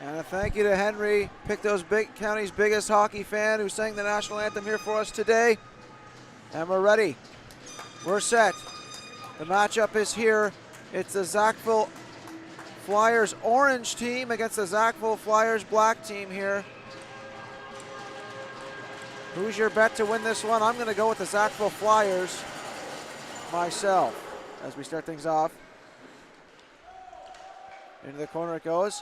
And a thank you to Henry, Pictou's county's biggest hockey fan, who sang the national anthem here for us today. And we're ready. We're set. The matchup is here. It's the Sackville Flyers orange team against the Sackville Flyers black team here. Who's your bet to win this one? I'm going to go with the Sackville Flyers myself as we start things off. Into the corner it goes.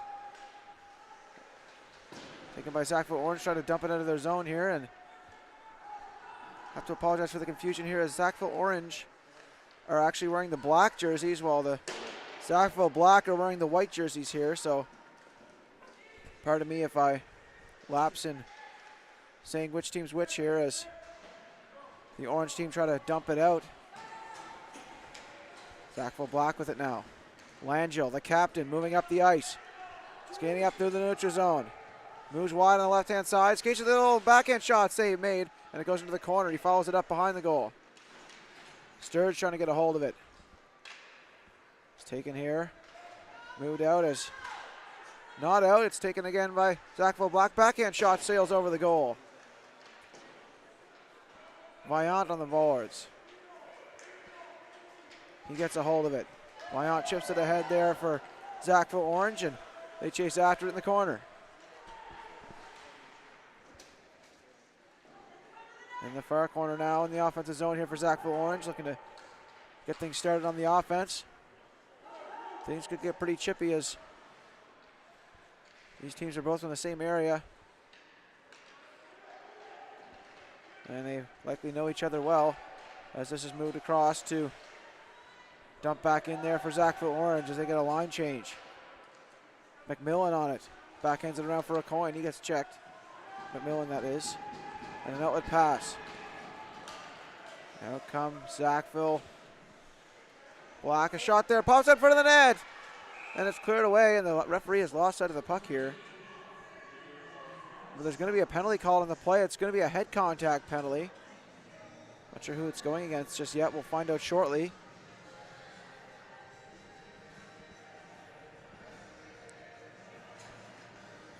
Taken by Sackville Orange, trying to dump it out of their zone here, and have to apologize for the confusion here as Sackville Orange are actually wearing the black jerseys while the Sackville Black are wearing the white jerseys here, so pardon me if I lapse in saying which team's which here as the orange team try to dump it out. Sackville Black with it now. Langell, the captain, moving up the ice. Skating up through the neutral zone. Moves wide on the left-hand side. Skates with a little backhand shot save made, and it goes into the corner. He follows it up behind the goal. Sturge trying to get a hold of it. It's taken here. Moved out as not out. It's taken again by Sackville Black. Backhand shot sails over the goal. Vaillant on the boards. He gets a hold of it. Vaillant chips it ahead there for Sackville Orange, and they chase after it in the corner. In the far corner now in the offensive zone here for Sackville Orange, looking to get things started on the offense. Things could get pretty chippy as these teams are both in the same area. And they likely know each other well as this is moved across to dump back in there for Sackville Orange as they get a line change. McMillan on it. Backhands it around for a coin. He gets checked. McMillan, that is. And an outlet pass. Out comes Sackville Black. A shot there. Pops out in front of the net. And it's cleared away, and the referee has lost sight of the puck here. But there's going to be a penalty called on the play. It's going to be a head contact penalty. Not sure who it's going against just yet. We'll find out shortly.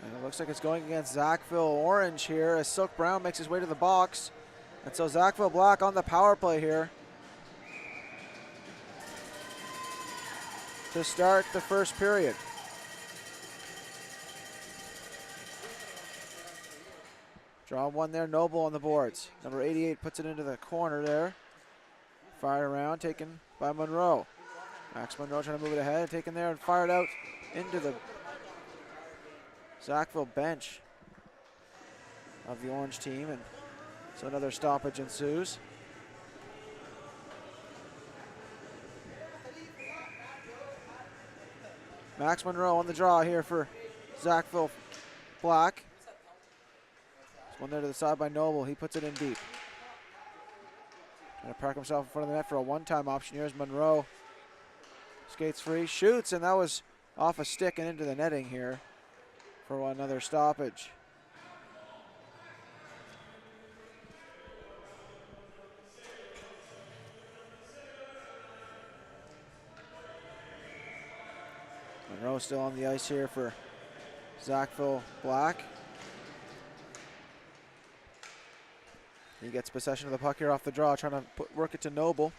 And it looks like it's going against Sackville Orange here as Silk Brown makes his way to the box. And so Sackville Black on the power play here to start the first period. Draw one there, Noble on the boards. Number 88 puts it into the corner there. Fired around, taken by Monroe. Max Monroe trying to move it ahead, taken there and fired out into the Sackville bench of the orange team, and so another stoppage ensues. Max Monroe on the draw here for Sackville Black. There's one there to the side by Noble. He puts it in deep. Trying to park himself in front of the net for a one-time option here as Monroe skates free, shoots, and that was off a stick and into the netting here for another stoppage. Monroe still on the ice here for Sackville Black. He gets possession of the puck here off the draw, trying to work it to Noble,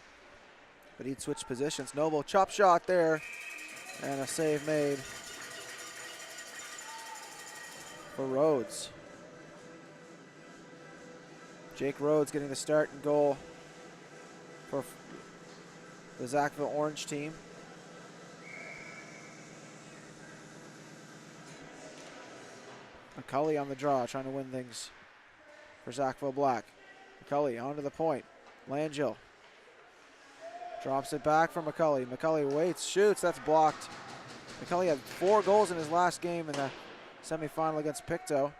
but he'd switch positions. Noble, chop shot there, and a save made for Rhodes. Jake Rhodes getting the start and goal for the Sackville Orange team. McCulley on the draw, trying to win things for Sackville Black. McCulley onto the point. Langell drops it back for McCulley. McCulley waits, shoots, that's blocked. McCulley had 4 goals in his last game in the semifinal against Pictou.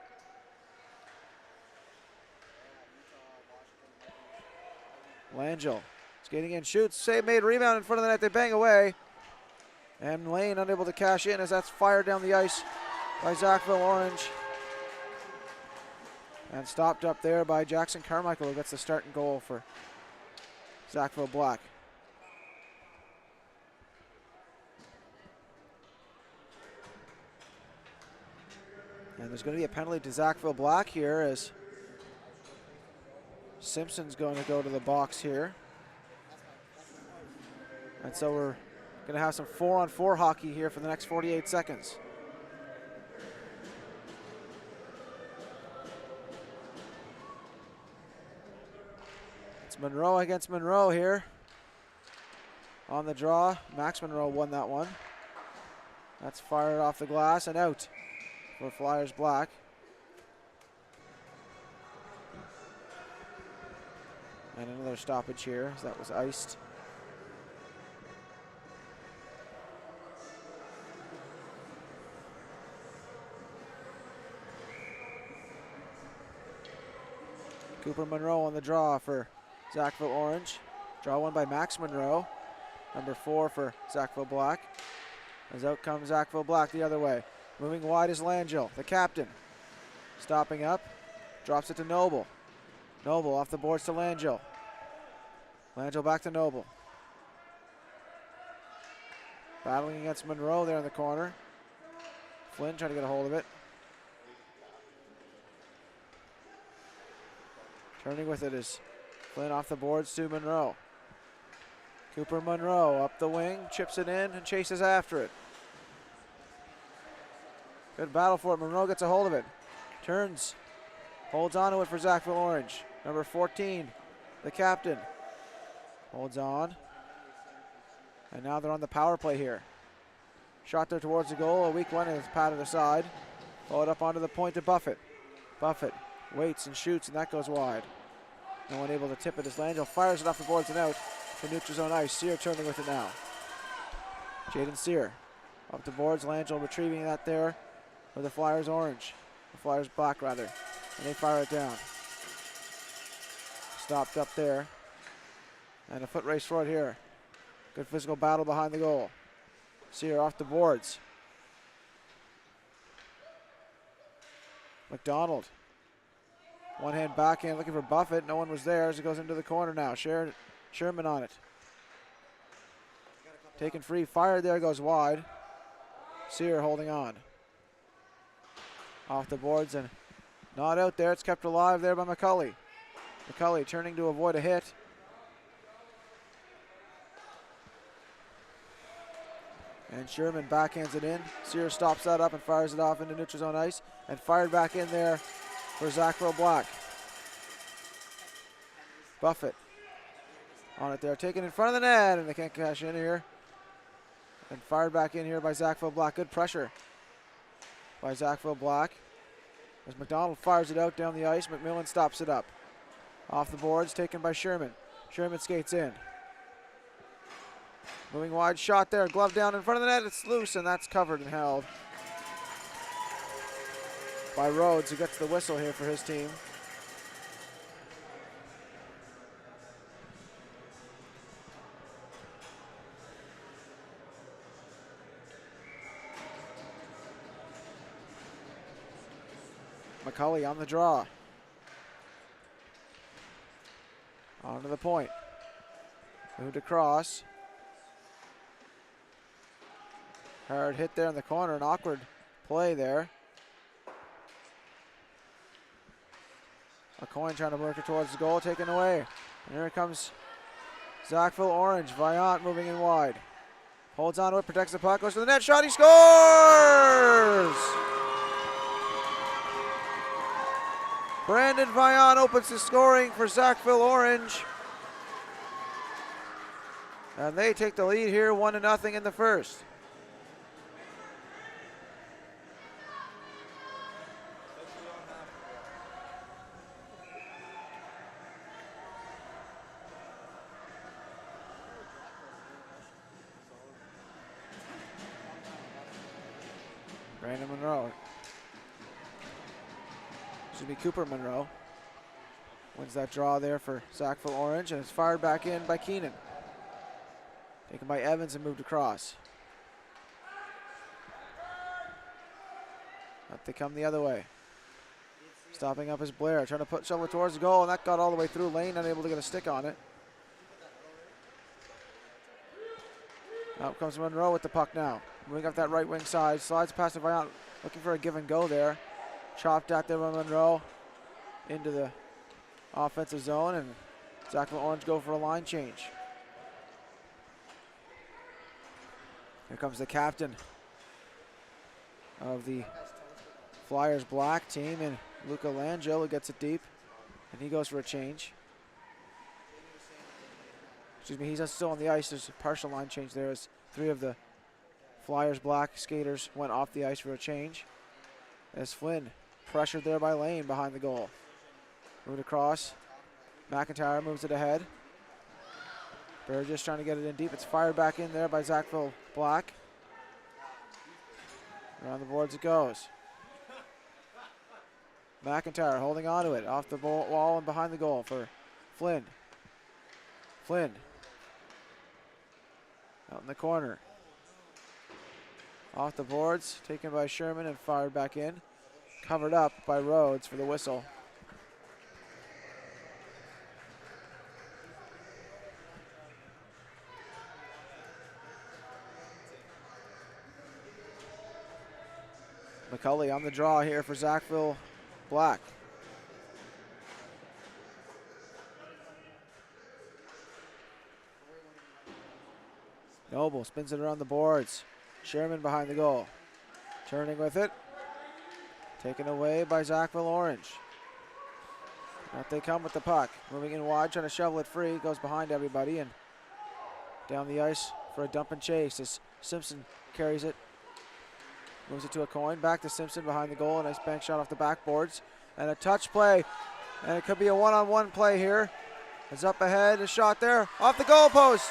Langell skating in, shoots, save made, rebound in front of the net, they bang away. And Lane unable to cash in as that's fired down the ice by Sackville Orange. And stopped up there by Jackson Carmichael, who gets the start and goal for Sackville Black. And there's going to be a penalty to Sackville Black here as Simpson's going to go to the box here. And so we're going to have some 4-on-4 hockey here for the next 48 seconds. It's Monroe against Monroe here. On the draw, Max Monroe won that one. That's fired off the glass and out for Flyers Black. And another stoppage here as that was iced. Cooper Monroe on the draw for Sackville Orange. Draw won by Max Monroe. Number 4 for Sackville Black. As out comes Sackville Black the other way. Moving wide is Langell, the captain. Stopping up, drops it to Noble. Noble off the boards to Langell. Langell back to Noble. Battling against Monroe there in the corner. Flynn trying to get a hold of it. Turning with it is Flynn off the boards to Monroe. Cooper Monroe up the wing, chips it in and chases after it. Good battle for it. Monroe gets a hold of it. Turns. Holds on to it for Sackville Orange. Number 14, the captain. Holds on. And now they're on the power play here. Shot there towards the goal. A weak one is patted aside. Followed up onto the point to Buffett. Buffett waits and shoots, and that goes wide. No one able to tip it as Langell fires it off the boards and out to neutral zone ice. Sear turning with it now. Jaden Sear up the boards. Langell retrieving that there for the Flyers Orange. The Flyers Black rather. And they fire it down. Stopped up there. And a foot race for it here. Good physical battle behind the goal. Sear off the boards. McDonald. One hand backhand looking for Buffett. No one was there as it goes into the corner now. Sherman on it. Taken free. Fired there, goes wide. Sear holding on. Off the boards and not out there. It's kept alive there by McCulley. McCulley turning to avoid a hit. And Sherman backhands it in. Sear stops that up and fires it off into neutral zone ice. And fired back in there for Sackville Black. Buffett on it there. Taken in front of the net, and they can't cash in here. And fired back in here by Sackville Black. Good pressure by Sackville Black. As McDonald fires it out down the ice, McMillan stops it up. Off the boards, taken by Sherman. Sherman skates in. Moving wide, shot there, glove down in front of the net. It's loose, and that's covered and held by Rhodes, who gets the whistle here for his team. McCulley on the draw. Onto the point. Moved across. Hard hit there in the corner, an awkward play there. A coin trying to work it towards the goal, taken away. And here comes Sackville Orange. Viant moving in wide. Holds on to it, protects the puck, goes to the net, shot, he scores! Brandon Viant opens the scoring for Sackville Orange. And they take the lead here 1-0 in the first. Brandon Monroe. Should be Cooper Monroe. Wins that draw there for Sackville Orange, and it's fired back in by Keenan. Taken by Evans and moved across. Up they come the other way. Stopping up is Blair, trying to shovel it towards the goal, and that got all the way through. Lane unable to get a stick on it. Out comes Monroe with the puck now. Moving up that right wing side, slides past the Viant, looking for a give and go there. chopped at there by Monroe into the offensive zone, and Sackville Orange go for a line change. Here comes the captain of the Flyers black team, and Luca Langell, who gets it deep, and he goes for a change. Excuse me, he's still on the ice. There's a partial line change there as 3 of the Flyers black skaters went off the ice for a change. As Flynn pressured there by Lane behind the goal. Moved across. McIntyre moves it ahead. Burgess trying to get it in deep. It's fired back in there by Sackville Black. Around the boards it goes. McIntyre holding on to it. Off the wall and behind the goal for Flynn. Flynn. Out in the corner. Off the boards. Taken by Sherman and fired back in. Covered up by Rhodes for the whistle. McCulley on the draw here for Sackville Black. Noble spins it around the boards. Sherman behind the goal. Turning with it. Taken away by Sackville Orange. Out they come with the puck. Moving in wide, trying to shovel it free. Goes behind everybody and down the ice for a dump and chase as Simpson carries it. Moves it to a coin. Back to Simpson behind the goal. A nice bank shot off the backboards. And a touch play. And it could be a one-on-one play here. It's up ahead. A shot there. Off the goalpost.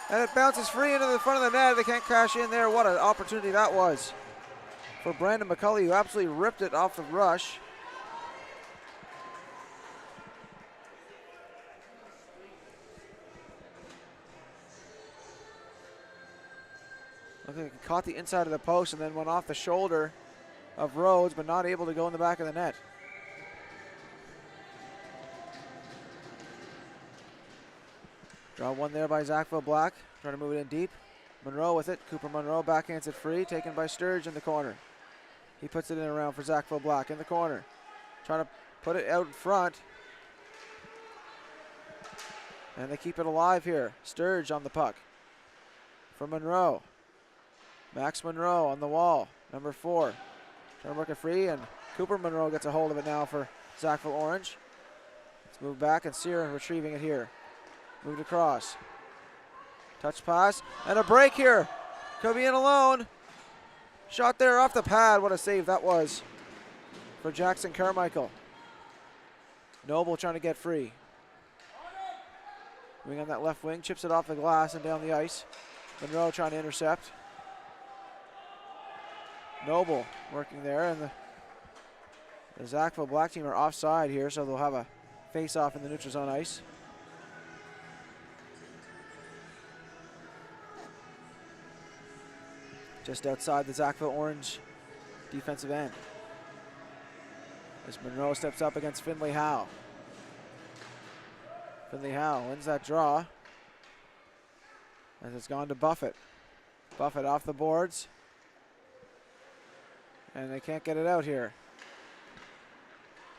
And it bounces free into the front of the net. They can't cash in there. What an opportunity that was for Brandon McCulley, who absolutely ripped it off the rush. Looked like he caught the inside of the post and then went off the shoulder of Rhodes, but not able to go in the back of the net. Draw one there by Sackville Black, trying to move it in deep. Monroe with it. Cooper Monroe backhands it free, taken by Sturge in the corner. He puts it in around for Sackville Black in the corner. Trying to put it out in front. And they keep it alive here. Sturge on the puck for Monroe. Max Monroe on the wall, number 4. Trying to work it free, and Cooper Monroe gets a hold of it now for Sackville Orange. Let's move back, and Sear retrieving it here. Moved across. Touch pass, and a break here. Could be in alone. Shot there off the pad. What a save that was for Jackson Carmichael. Noble trying to get free. Moving on that left wing, chips it off the glass and down the ice. Monroe trying to intercept. Noble working there, and the Sackville Black team are offside here, so they'll have a face-off in the neutral zone ice. Just outside the Sackville Orange defensive end. As Monroe steps up against Finley Howe. Finley Howe wins that draw. As it's gone to Buffett. Buffett off the boards. And they can't get it out here.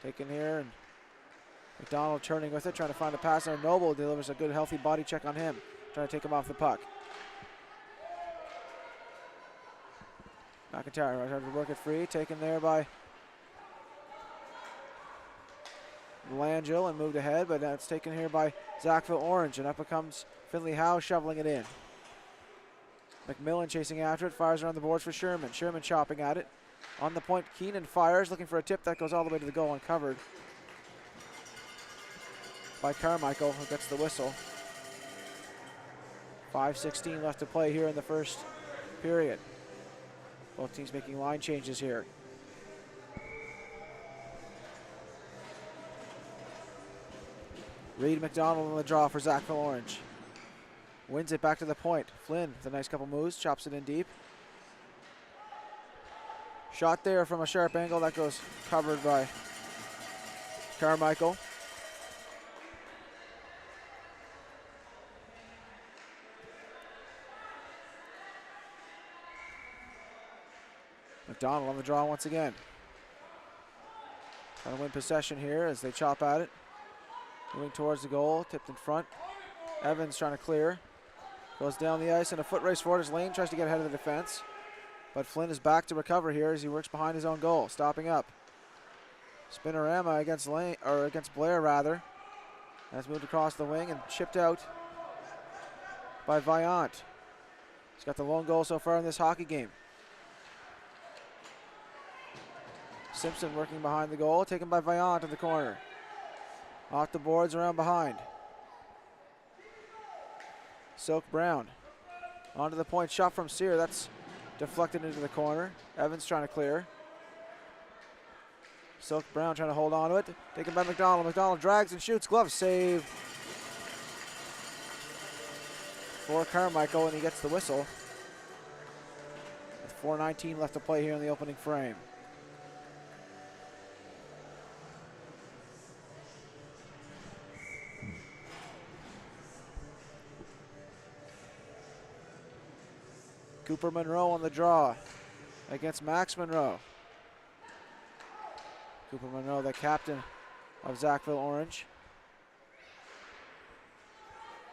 Taken here, and McDonald turning with it, trying to find a pass there. Noble delivers a good healthy body check on him. Trying to take him off the puck. McIntyre trying to work it free, taken there by Langell and moved ahead, but now it's taken here by Sackville Orange, and up comes Finley Howe shoveling it in. McMillan chasing after it, fires around the boards for Sherman. Sherman chopping at it. On the point, Keenan fires, looking for a tip that goes all the way to the goal, uncovered by Carmichael, who gets the whistle. 5:16 left to play here in the first period. Both teams making line changes here. Reed McDonald on the draw for Sackville Orange. Wins it back to the point. Flynn with a nice couple moves, chops it in deep. Shot there from a sharp angle that goes covered by Carmichael. McDonald on the draw once again. Trying to win possession here as they chop at it. Moving towards the goal, tipped in front. Evans trying to clear. Goes down the ice in a foot race forward as Lane tries to get ahead of the defense. But Flynn is back to recover here as he works behind his own goal, stopping up. Spinorama against Lane, or against Blair rather. That's moved across the wing and chipped out by Vaillant. He's got the lone goal so far in this hockey game. Simpson working behind the goal, taken by Vaillant in the corner. Off the boards, around behind. Silk Brown onto the point, shot from Sear. That's deflected into the corner. Evans trying to clear. Silk Brown trying to hold on to it. Taken by McDonald. McDonald drags and shoots. Glove save for Carmichael, and he gets the whistle. With 4:19 left to play here in the opening frame. Cooper Monroe on the draw against Max Monroe. Cooper Monroe, the captain of Sackville Orange.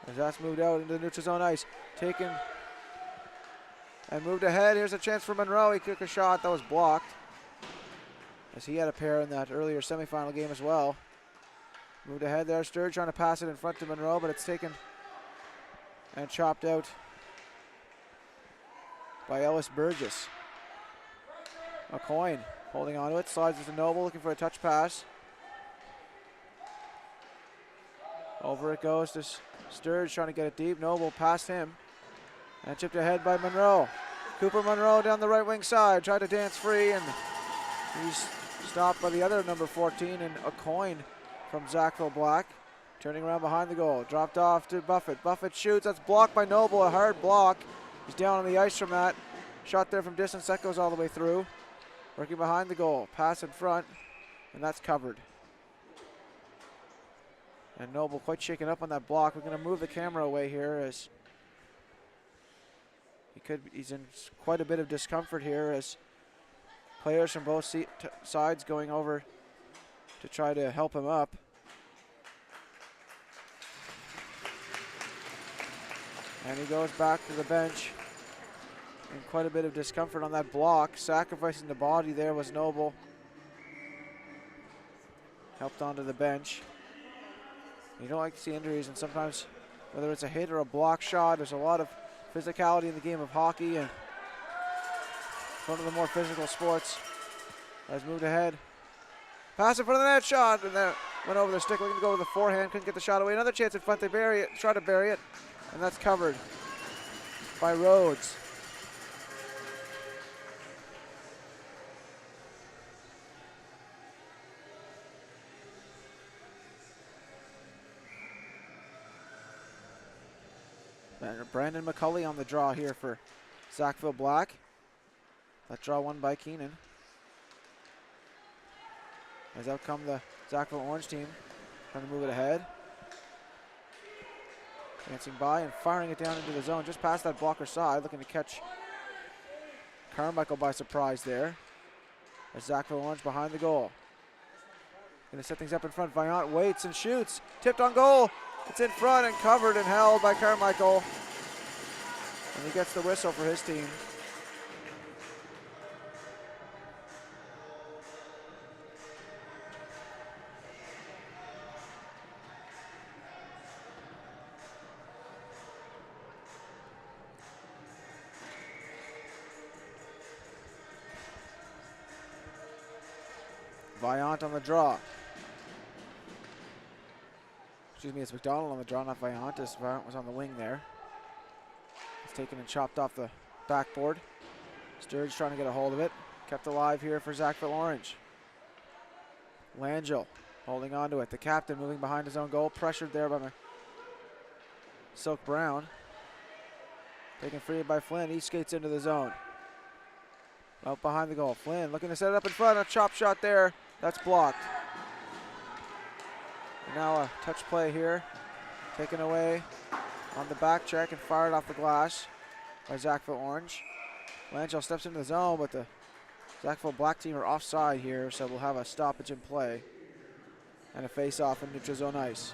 As that's moved out into the neutral zone ice. Taken and moved ahead. Here's a chance for Monroe. He took a shot that was blocked, as he had a pair in that earlier semifinal game as well. Moved ahead there. Sturge trying to pass it in front to Monroe, but it's taken and chopped out by Ellis Burgess. A coin holding onto it, slides it to Noble, looking for a touch pass. Over it goes to Sturge, trying to get it deep. Noble past him and chipped ahead by Monroe. Cooper Monroe down the right wing side, tried to dance free, and he's stopped by the other number 14, and a coin from Sackville Black. Turning around behind the goal, dropped off to Buffett. Buffett shoots, that's blocked by Noble, a hard block. He's down on the ice from that. Shot there from distance, that goes all the way through. Working behind the goal, pass in front, and that's covered. And Noble quite shaken up on that block. We're going to move the camera away here as he's in quite a bit of discomfort here, as players from both sides going over to try to help him up. And he goes back to the bench in quite a bit of discomfort on that block. Sacrificing the body there was Noble. Helped onto the bench. You don't like to see injuries, and sometimes whether it's a hit or a block shot, there's a lot of physicality in the game of hockey, and one of the more physical sports. Has moved ahead. Pass in front of the net, shot, and then went over the stick, looking to go with the forehand, couldn't get the shot away. Another chance in front, they bury it, try to bury it. And that's covered by Rhodes. Brandon McCulley on the draw here for Sackville Black. That draw won by Keenan. As out come the Sackville Orange team, trying to move it ahead. Dancing by and firing it down into the zone, just past that blocker side, looking to catch Carmichael by surprise there. As Sackville Orange behind the goal. Going to set things up in front. Vaillant waits and shoots. Tipped on goal. It's in front and covered and held by Carmichael. And he gets the whistle for his team. Vaillant on the draw. Excuse me, it's McDonald on the draw, not Vaillant, as Vaillant was on the wing there. It's taken and chopped off the backboard. Sturge trying to get a hold of it. Kept alive here for Sackville Orange. Langell holding on to it. The captain moving behind his own goal. Pressured there by Silk Brown. Taken free by Flynn. He skates into the zone. Out behind the goal. Flynn looking to set it up in front. A chop shot there. That's blocked. And now a touch play here. Taken away on the back check and fired off the glass by Sackville Orange. Langell steps into the zone, but the Sackville Black team are offside here, so we'll have a stoppage in play and a face-off in neutral zone ice.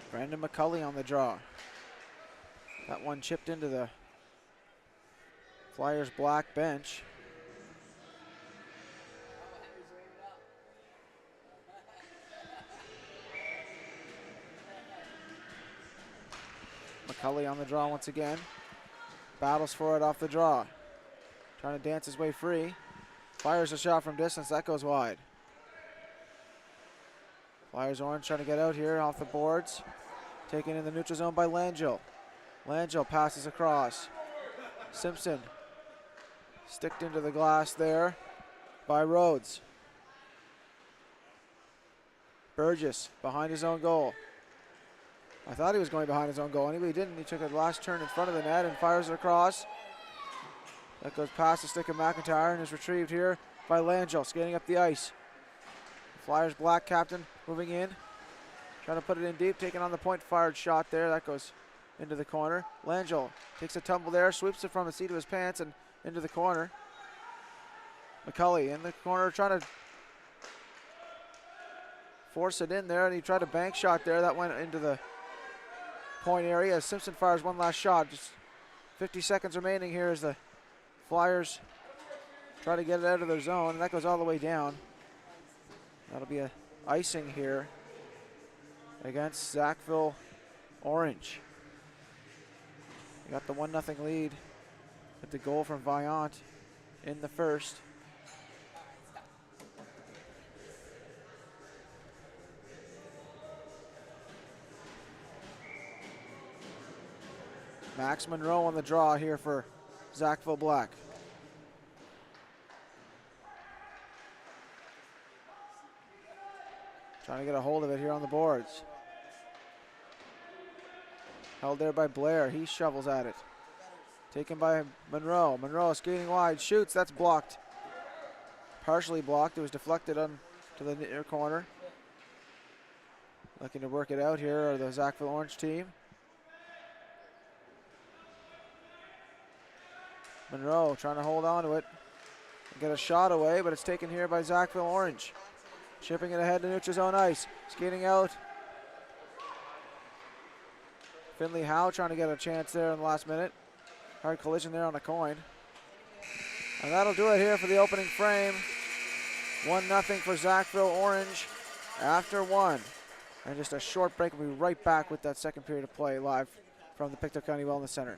Brandon McCulley on the draw. That one chipped into the Flyers black bench. McCulley on the draw once again. Battles for it off the draw. Trying to dance his way free. Fires a shot from distance. That goes wide. Flyers orange trying to get out here off the boards. Taken in the neutral zone by Langell. Langell passes across. Simpson sticked into the glass there by Rhodes. Burgess behind his own goal. I thought he was going behind his own goal. Anyway, he didn't. He took a last turn in front of the net and fires it across. That goes past the stick of McIntyre and is retrieved here by Langell, skating up the ice. Flyers black captain moving in. Trying to put it in deep, taking on the point, fired shot there. That goes into the corner. Langell takes a tumble there, sweeps it from the seat of his pants and into the corner. McCulley in the corner trying to force it in there, and he tried a bank shot there. That went into the point area as Simpson fires one last shot. Just 50 seconds remaining here as the Flyers try to get it out of their zone, and that goes all the way down. That'll be a icing here against Sackville Orange. We got the 1-0 lead with the goal from Vaillant in the first. Max Monroe on the draw here for Sackville Black. Trying to get a hold of it here on the boards. Held there by Blair. He shovels at it. Taken by Monroe. Monroe skating wide. Shoots. That's blocked. Partially blocked. It was deflected on to the near corner. Looking to work it out here are the Sackville Orange team. Monroe trying to hold on to it and get a shot away, but it's taken here by Sackville Orange. Shipping it ahead to neutral zone ice. Skating out. Finley Howe trying to get a chance there in the last minute. Hard collision there on a coin. And that'll do it here for the opening frame. 1-0 for Sackville Orange after one. And just a short break. We'll be right back with that second period of play live from the Pictou County Wellness Center.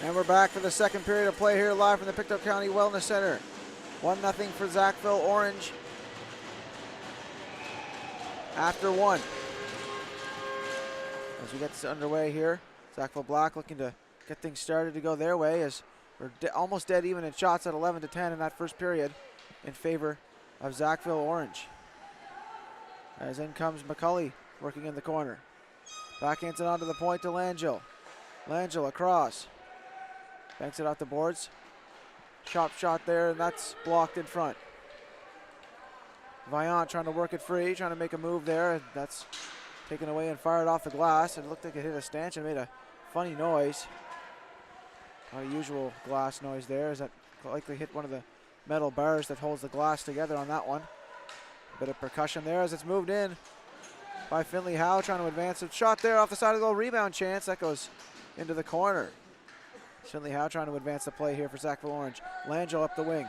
And we're back for the second period of play here live from the Pictou County Wellness Center. 1-0 for Sackville Orange after one. As we get this underway here, Sackville Black looking to get things started to go their way as we're almost dead even in shots at 11-10 in that first period in favor of Sackville Orange. As in comes McCulley working in the corner. Backhands it onto the point to Langell. Langell across. Banks it off the boards. Chop shot there, and that's blocked in front. Vaillant trying to work it free, trying to make a move there. That's taken away and fired off the glass. It looked like it hit a stanchion, made a funny noise. Not a usual glass noise there, as that likely hit one of the metal bars that holds the glass together on that one. Bit of percussion there as it's moved in by Finley Howe, trying to advance. A shot there off the side of the goal, rebound chance. That goes into the corner. Finley Howe trying to advance the play here for Sackville Orange. Langell up the wing.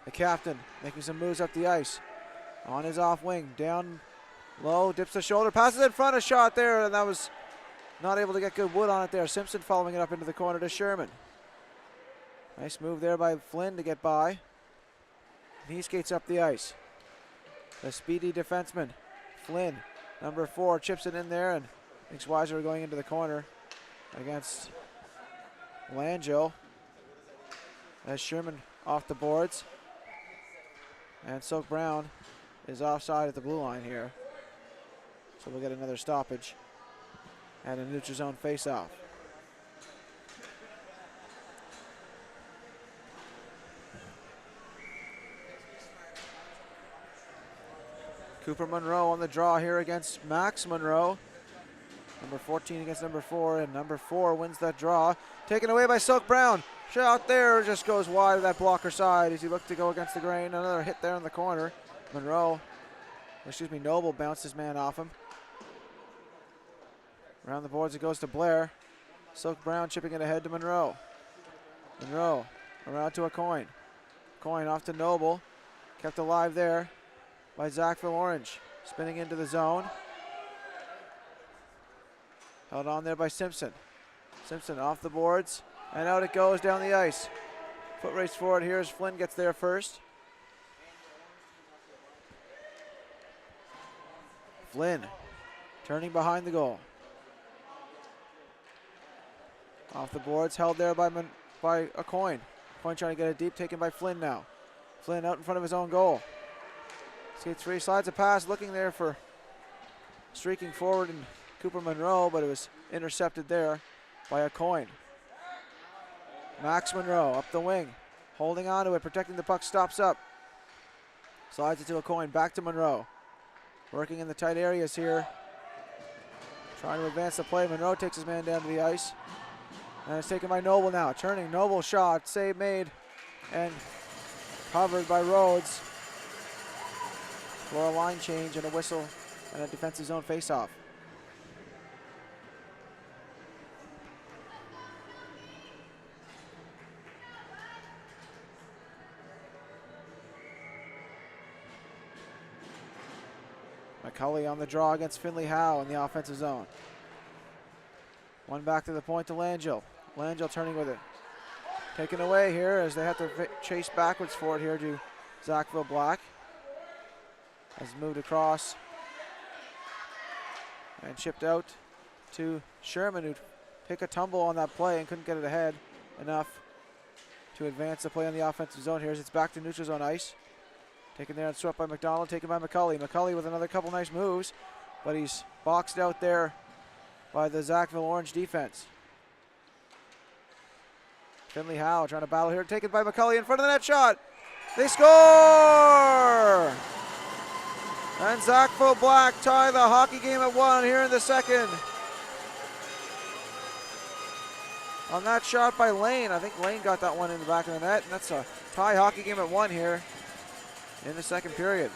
The captain making some moves up the ice. On his off wing, down low, dips the shoulder, passes in front, a shot there, and that was not able to get good wood on it there. Simpson following it up into the corner to Sherman. Nice move there by Flynn to get by. And he skates up the ice. The speedy defenseman, Flynn, number 4, chips it in there and thinks Weiser going into the corner against Langell. As Sherman off the boards. And Silk Brown is offside at the blue line here. So we'll get another stoppage and a neutral zone face-off. Cooper Monroe on the draw here against Max Monroe. Number 14 against number 4, and number 4 wins that draw. Taken away by Silk Brown. Shot there just goes wide of that blocker side as he looked to go against the grain. Another hit there in the corner. Noble bounced his man off him. Around the boards it goes to Blair. Silk Brown chipping it ahead to Monroe. Monroe around to a coin. Coin off to Noble. Kept alive there by Sackville Orange. Spinning into the zone. Held on there by Simpson. Simpson off the boards. And out it goes down the ice. Foot race forward here as Flynn gets there first. Flynn turning behind the goal. Off the boards, held there by a Coin. Coin trying to get it deep, taken by Flynn now. Flynn out in front of his own goal. Skates free, slides a pass, looking there for streaking forward in Cooper Monroe, but it was intercepted there by a Coin. Max Monroe up the wing, holding on to it, protecting the puck, stops up. Slides it to a Coin, back to Monroe. Working in the tight areas here. Trying to advance the play. Monroe takes his man down to the ice. And it's taken by Noble now. Turning, Noble shot, save made, and covered by Rhodes. For a line change and a whistle and a defensive zone faceoff. McCulley on the draw against Finley Howe in the offensive zone. One back to the point to Langell. Langell turning with it. Taken away here as they have to chase backwards for it here to Sackville Black. Has moved across and chipped out to Sherman, who took a tumble on that play and couldn't get it ahead enough to advance the play on the offensive zone here as it's back to neutral zone ice. Taken there and swept by McDonald, taken by McCulley. McCulley with another couple nice moves, but he's boxed out there by the Sackville Orange defense. Finley Howe trying to battle here, taken by McCulley in front of the net shot. They score! And Sackville Black tie the hockey game at 1 here in the second. On that shot by Lane, I think Lane got that one in the back of the net, and that's a tie hockey game at 1 here in the second period.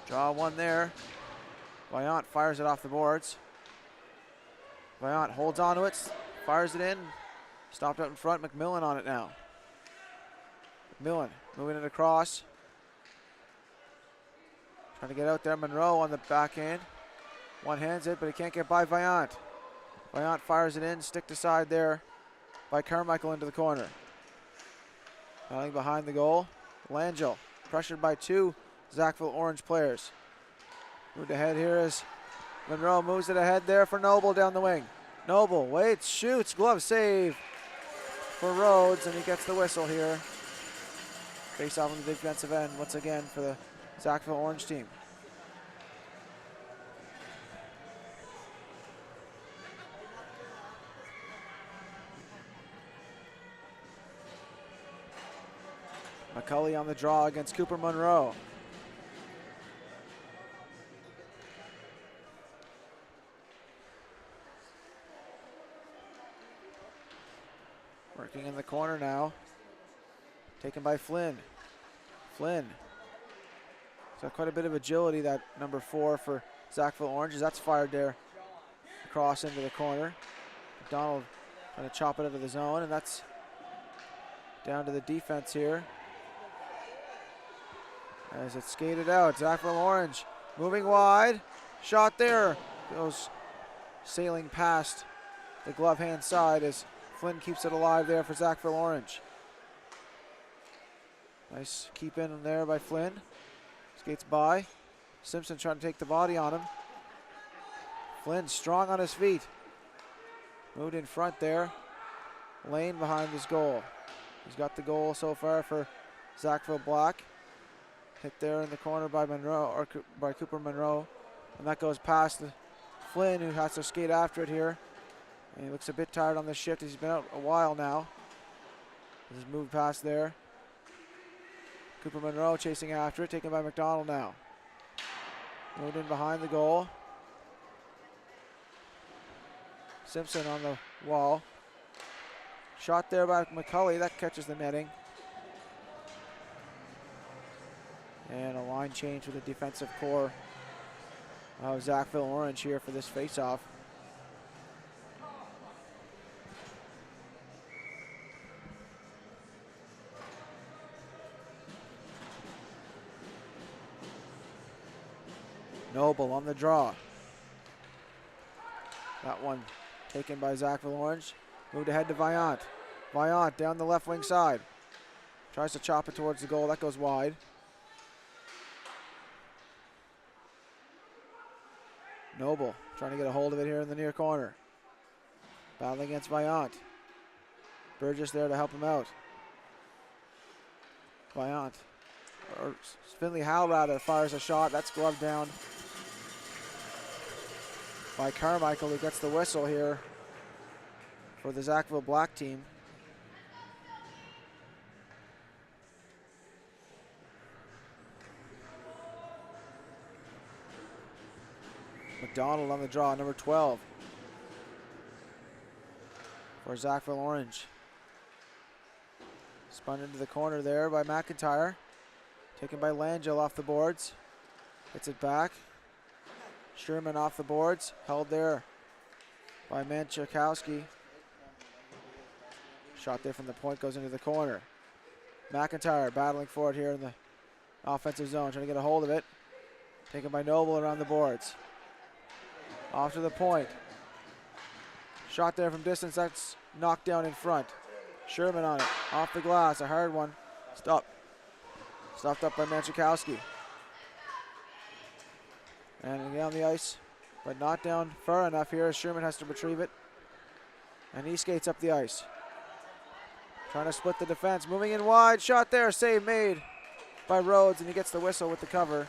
Draw one there. Vaillant fires it off the boards. Vaillant holds onto it, fires it in. Stopped out in front, McMillan on it now. McMillan moving it across. Trying to get out there, Monroe on the backhand. One hands it, but he can't get by Vaillant. Vaillant fires it in, sticked aside there by Carmichael into the corner. Running behind the goal, Langell, pressured by 2 Sackville Orange players. Moved ahead here as Monroe moves it ahead there for Noble down the wing. Noble waits, shoots, glove save for Rhodes, and he gets the whistle here. Face off on the defensive end once again for the Sackville Orange team. McCulley on the draw against Cooper Monroe. Working in the corner now. Taken by Flynn. Flynn. He's got quite a bit of agility, that number 4 for Sackville Oranges. That's fired there across into the corner. McDonald trying to chop it into the zone, and that's down to the defense here. As it's skated out, Sackville Orange moving wide. Shot there. Goes sailing past the glove hand side as Flynn keeps it alive there for Sackville Orange. Nice keep in there by Flynn. Skates by. Simpson trying to take the body on him. Flynn strong on his feet. Moved in front there. Lane behind his goal. He's got the goal so far for Sackville Black. Hit there in the corner by Monroe, or by Cooper Monroe. And that goes past Flynn, who has to skate after it here. And he looks a bit tired on the shift. He's been out a while now. He's moved past there. Cooper Monroe chasing after it, taken by McDonald now. Moved in behind the goal. Simpson on the wall. Shot there by McCulley, that catches the netting. And a line change with the defensive core of Sackville Orange here for this faceoff. Noble on the draw. That one taken by Sackville Orange. Moved ahead to Vaillant. Vaillant down the left wing side. Tries to chop it towards the goal. That goes wide. Noble trying to get a hold of it here in the near corner. Battling against Vaillant. Burgess there to help him out. Vaillant, or Finley Howell rather, fires a shot. That's gloved down by Carmichael, who gets the whistle here for the Sackville Black team. McDonald on the draw, number 12 for Sackville Orange. Spun into the corner there by McIntyre. Taken by Langell off the boards. Gets it back. Sherman off the boards. Held there by Manchakowski. Shot there from the point, goes into the corner. McIntyre battling for it here in the offensive zone, trying to get a hold of it. Taken by Noble around the boards. Off to the point. Shot there from distance, that's knocked down in front. Sherman on it, off the glass, a hard one. Stopped up by Manchakowski. And down the ice, but not down far enough here as Sherman has to retrieve it. And he skates up the ice. Trying to split the defense, moving in wide, shot there, save made by Rhodes, and he gets the whistle with the cover.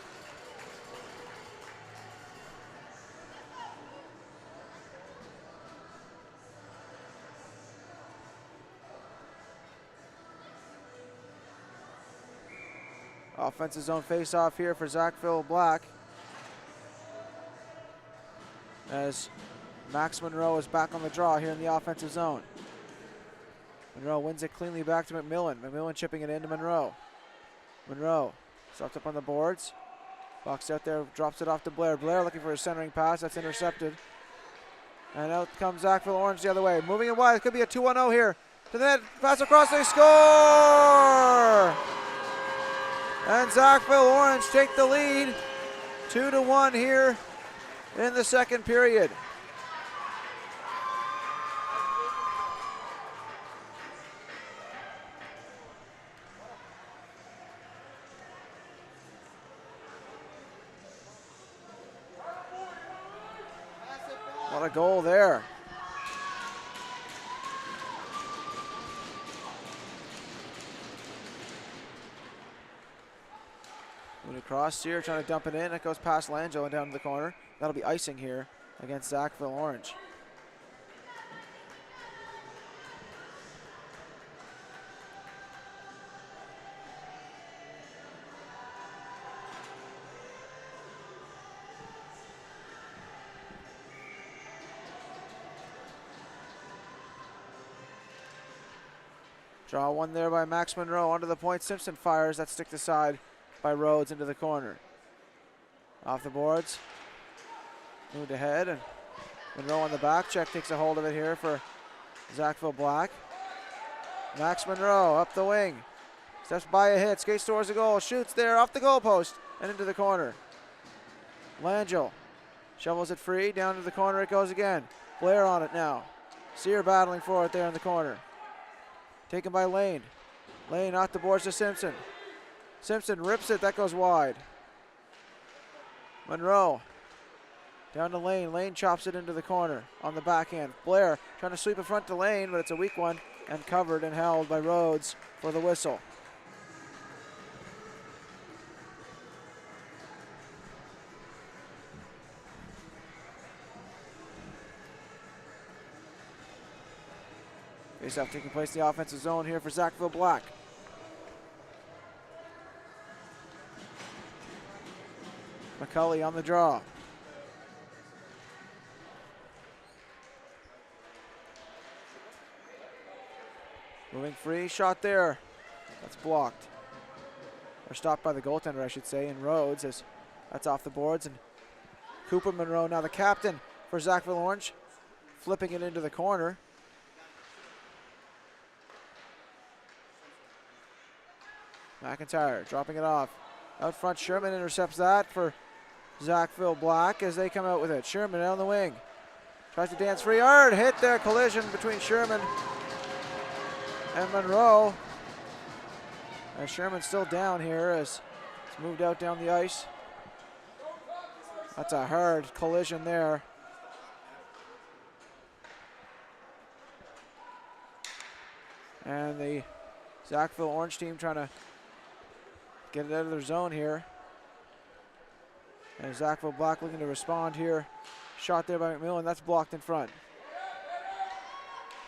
Offensive zone face-off here for Sackville Black, as Max Monroe is back on the draw here in the offensive zone. Monroe wins it cleanly back to McMillan. McMillan chipping it into Monroe. Monroe stopped up on the boards. Box out there, drops it off to Blair. Blair looking for a centering pass, that's intercepted. And out comes Sackville Orange the other way. Moving it wide, it could be a 2-1-0 here. To the net, pass across, they score! And Sackville Orange take the lead, 2-1 here in the second period. What a goal there. Moving across here, trying to dump it in. It goes past Langell and down to the corner. That'll be icing here against Sackville Orange. Draw one there by Max Monroe. Onto the point. Simpson fires. That stick to side by Rhodes into the corner. Off the boards. Moved ahead, and Monroe on the back check takes a hold of it here for Sackville Black. Max Monroe up the wing. Steps by a hit. Skates towards the goal. Shoots there off the goalpost and into the corner. Langell shovels it free. Down to the corner it goes again. Blair on it now. Sear battling for it there in the corner. Taken by Lane. Lane off the boards to Simpson. Simpson rips it. That goes wide. Monroe down to Lane. Lane chops it into the corner on the backhand. Blair trying to sweep in front to Lane, but it's a weak one and covered and held by Rhodes for the whistle. Face-off taking place in the offensive zone here for Sackville Black. McCulley on the draw. Moving free, shot there. That's blocked. Or stopped by the goaltender, I should say, and Rhodes as that's off the boards. And Cooper Monroe, now the captain for Sackville Orange, flipping it into the corner. McIntyre dropping it off. Out front, Sherman intercepts that for Sackville Black as they come out with it. Sherman down the wing. Tries to dance free. Hard hit there. Collision between Sherman and Monroe. And Sherman's still down here as it's moved out down the ice. That's a hard collision there. And the Sackville Orange team trying to get it out of their zone here. And Sackville Black looking to respond here. Shot there by McMillan. That's blocked in front.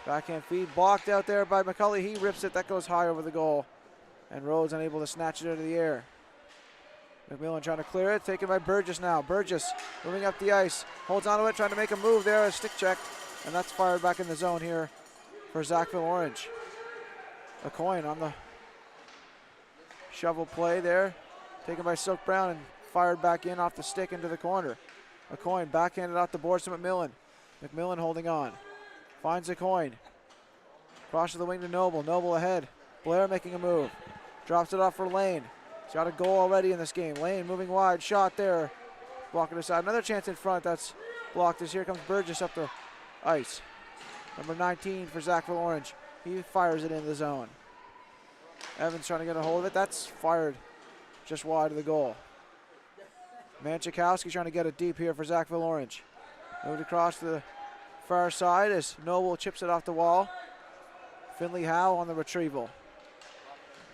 Backhand feed blocked out there by McCulley. He rips it. That goes high over the goal. And Rhodes unable to snatch it out of the air. McMillan trying to clear it. Taken by Burgess now. Burgess moving up the ice. Holds onto it. Trying to make a move there. A stick check. And that's fired back in the zone here for Sackville Orange. A coin on the shovel play there. Taken by Silk Brown and fired back in off the stick into the corner. A coin backhanded off the boards to McMillan. McMillan holding on. Finds a coin. Cross to the wing to Noble. Noble ahead. Blair making a move. Drops it off for Lane. He's got a goal already in this game. Lane moving wide. Shot there. Blocking aside. Another chance in front. That's blocked as here comes Burgess up the ice. Number 19 for Sackville Orange. He fires it into the zone. Evans trying to get a hold of it. That's fired just wide of the goal. Manchikowski trying to get it deep here for Sackville Orange. Moved across to the far side as Noble chips it off the wall. Finley Howe on the retrieval.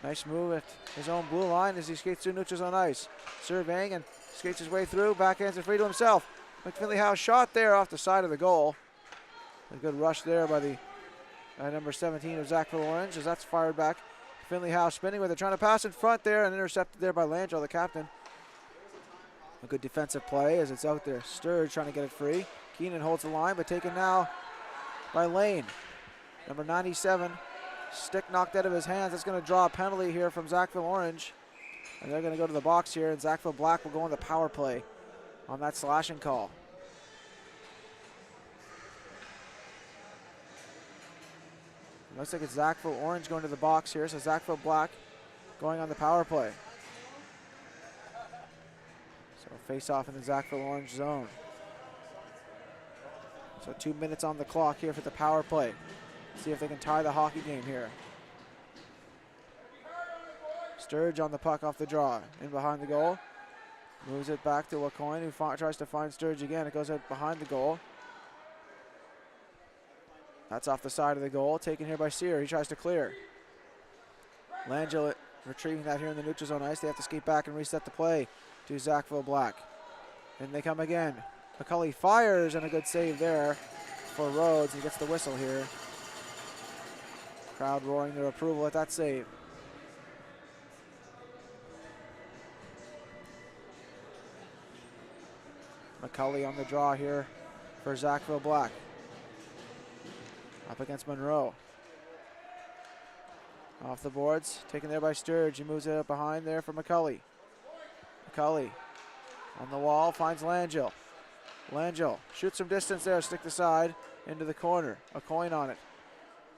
Nice move at his own blue line as he skates through Nuccia's on ice. Surveying and skates his way through. Backhands it free to himself. McFinley Howe shot there off the side of the goal. A good rush there by the number 17 of Sackville Orange as that's fired back. Finley Howe spinning with it, trying to pass in front there and intercepted there by Langell, the captain. A good defensive play as it's out there. Sturge trying to get it free. Keenan holds the line, but taken now by Lane. Number 97, stick knocked out of his hands. That's going to draw a penalty here from Sackville Orange. And they're going to go to the box here, and Sackville Black will go on the power play on that slashing call. Looks like it's Sackville Orange going to the box here, so Sackville Black going on the power play. So face off in the Sackville Orange zone. So 2 minutes on the clock here for the power play. See if they can tie the hockey game here. Sturge on the puck off the draw. In behind the goal. Moves it back to LaCoin, who tries to find Sturge again. It goes out behind the goal. That's off the side of the goal. Taken here by Sear. He tries to clear. Langell retrieving that here in the neutral zone ice. They have to skate back and reset the play to Sackville Black. And they come again. McCulley fires and a good save there for Rhodes. He gets the whistle here. Crowd roaring their approval at that save. McCulley on the draw here for Sackville Black. Up against Monroe. Off the boards, taken there by Sturge. He moves it up behind there for McCulley. McCulley on the wall, finds Langell. Langell shoots from distance there, stick the side, into the corner. A coin on it.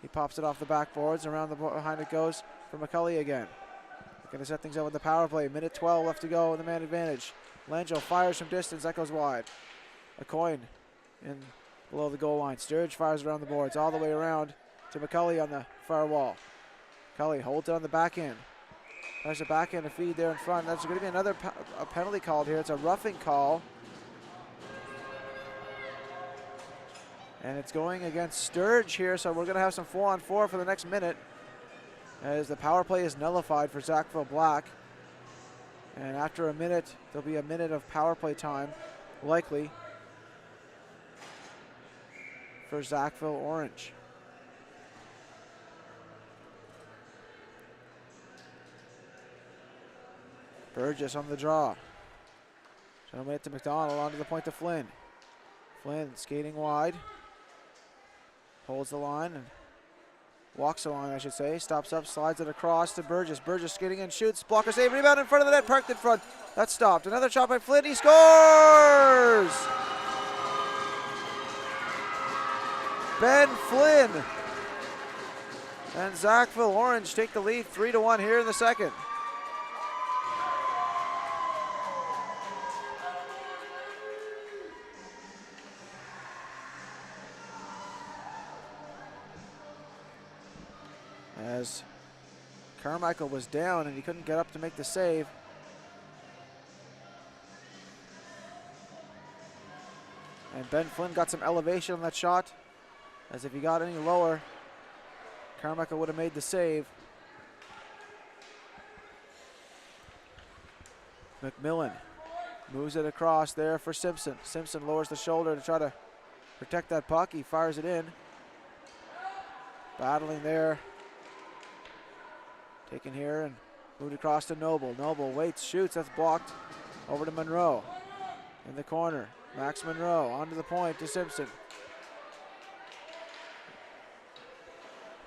He pops it off the backboards, around the behind it goes for McCulley again. Going to set things up with the power play. Minute 12 left to go with the man advantage. Langell fires from distance, that goes wide. A coin in below the goal line. Sturge fires around the boards, all the way around to McCulley on the far wall. McCulley holds it on the back end. There's a backhand to feed there in front. There's going to be another penalty called here. It's a roughing call. And it's going against Sturge here, so we're going to have some 4-on-4 for the next minute as the power play is nullified for Sackville Black. And after a minute, there'll be a minute of power play time, likely, for Sackville Orange. Burgess on the draw. Gentleman it to McDonald, onto the point to Flynn. Flynn skating wide. Holds the line and walks the line, I should say. Stops up, slides it across to Burgess. Burgess skating in, shoots, blocker save, rebound in front of the net, parked in front. That's stopped. Another shot by Flynn, he scores! Ben Flynn and Sackville Orange take the lead 3-1 here in the second. As Carmichael was down and he couldn't get up to make the save. And Ben Flynn got some elevation on that shot, as if he got any lower, Carmichael would have made the save. McMillan moves it across there for Simpson. Simpson lowers the shoulder to try to protect that puck. He fires it in. Battling there. Taken here and moved across to Noble. Noble waits, shoots, that's blocked. Over to Monroe. In the corner, Max Monroe onto the point to Simpson.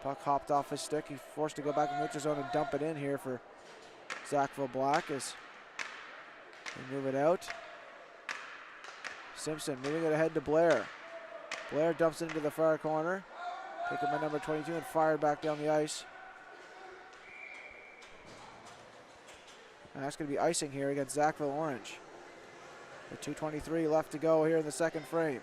Puck hopped off his stick. He's forced to go back in the neutral zone and dump it in here for Sackville Black as they move it out. Simpson moving it ahead to Blair. Blair dumps it into the far corner. Taken by number 22 and fired back down the ice. And that's going to be icing here against Sackville Orange. With 2:23 left to go here in the second frame.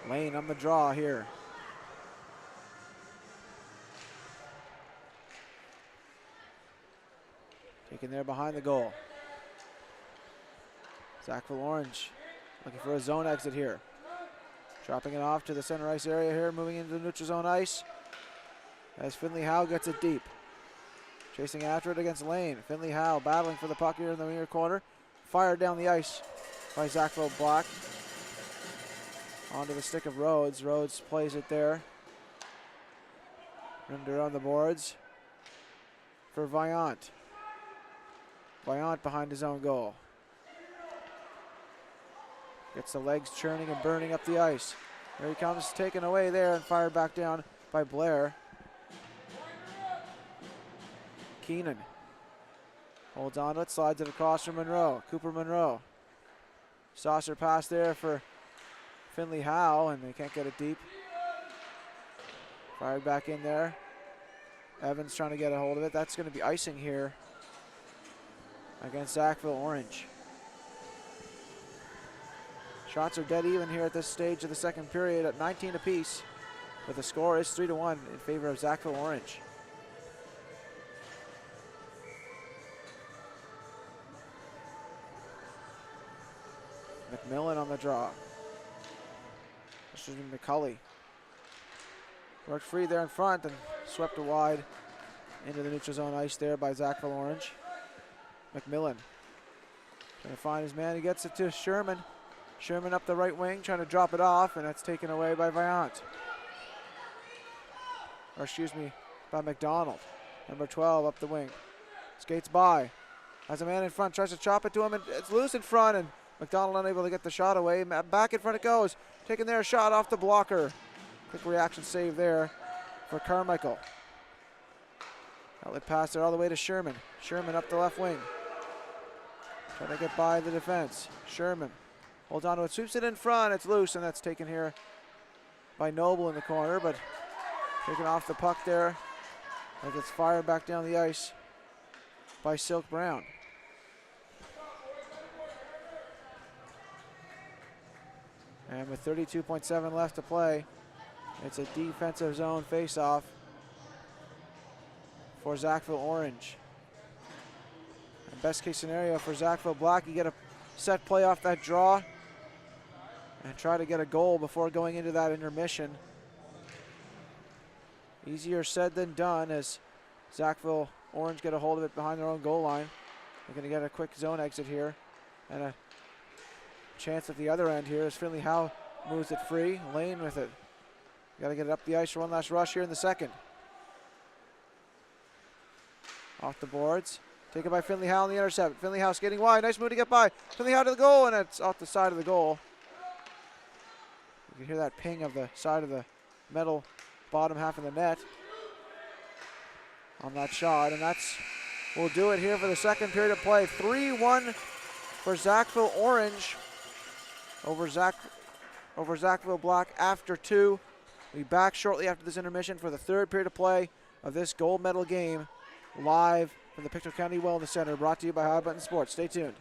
Lane on the draw here. Taken there behind the goal. Sackville Orange looking for a zone exit here. Dropping it off to the center ice area here, moving into the neutral zone ice. As Finley Howe gets it deep. Chasing after it against Lane. Finley Howe battling for the puck here in the near corner. Fired down the ice by Sackville Black. Onto the stick of Rhodes. Rhodes plays it there. Render on the boards for Vaillant. Vaillant behind his own goal. Gets the legs churning and burning up the ice. Here he comes, taken away there and fired back down by Blair. Keenan holds on to it, slides it across from Monroe. Cooper Monroe. Saucer pass there for Finley Howe, and they can't get it deep. Fired back in there. Evans trying to get a hold of it. That's going to be icing here against Sackville Orange. Shots are dead even here at this stage of the second period at 19 apiece, but the score is 3-1 in favor of Sackville Orange. McMillan on the draw. This is McCulley. Worked free there in front and swept it wide into the neutral zone ice there by Sackville Orange. McMillan trying to find his man. He gets it to Sherman. Sherman up the right wing, trying to drop it off, and that's taken away by Vaillant. Or excuse me, by McDonald. Number 12 up the wing. Skates by. Has a man in front, tries to chop it to him, and it's loose in front, and McDonald unable to get the shot away. Back in front it goes. Taking their shot off the blocker. Quick reaction save there for Carmichael. Outlet pass there all the way to Sherman. Sherman up the left wing. Trying to get by the defense. Sherman holds on to it, sweeps it in front. It's loose, and that's taken here by Noble in the corner, but taken off the puck there as it's fired back down the ice by Silk Brown. And with 32.7 left to play, it's a defensive zone face-off for Sackville Orange. And best case scenario for Sackville Black, you get a set play off that draw and try to get a goal before going into that intermission. Easier said than done as Sackville Orange get a hold of it behind their own goal line. They're going to get a quick zone exit here and a chance at the other end here as Finley Howe moves it free. Lane with it. Got to get it up the ice for one last rush here in the second. Off the boards. Taken by Finley Howe on the intercept. Finley Howe skating wide. Nice move to get by. Finley Howe to the goal, and it's off the side of the goal. You can hear that ping of the side of the metal bottom half of the net on that shot, and that's will do it here for the second period of play. 3-1 for Sackville Orange over Sackville Black after 2. We'll be back shortly after this intermission for the third period of play of this gold medal game, live from the Pictou County Wellness Center, brought to you by High Button Sports. Stay tuned.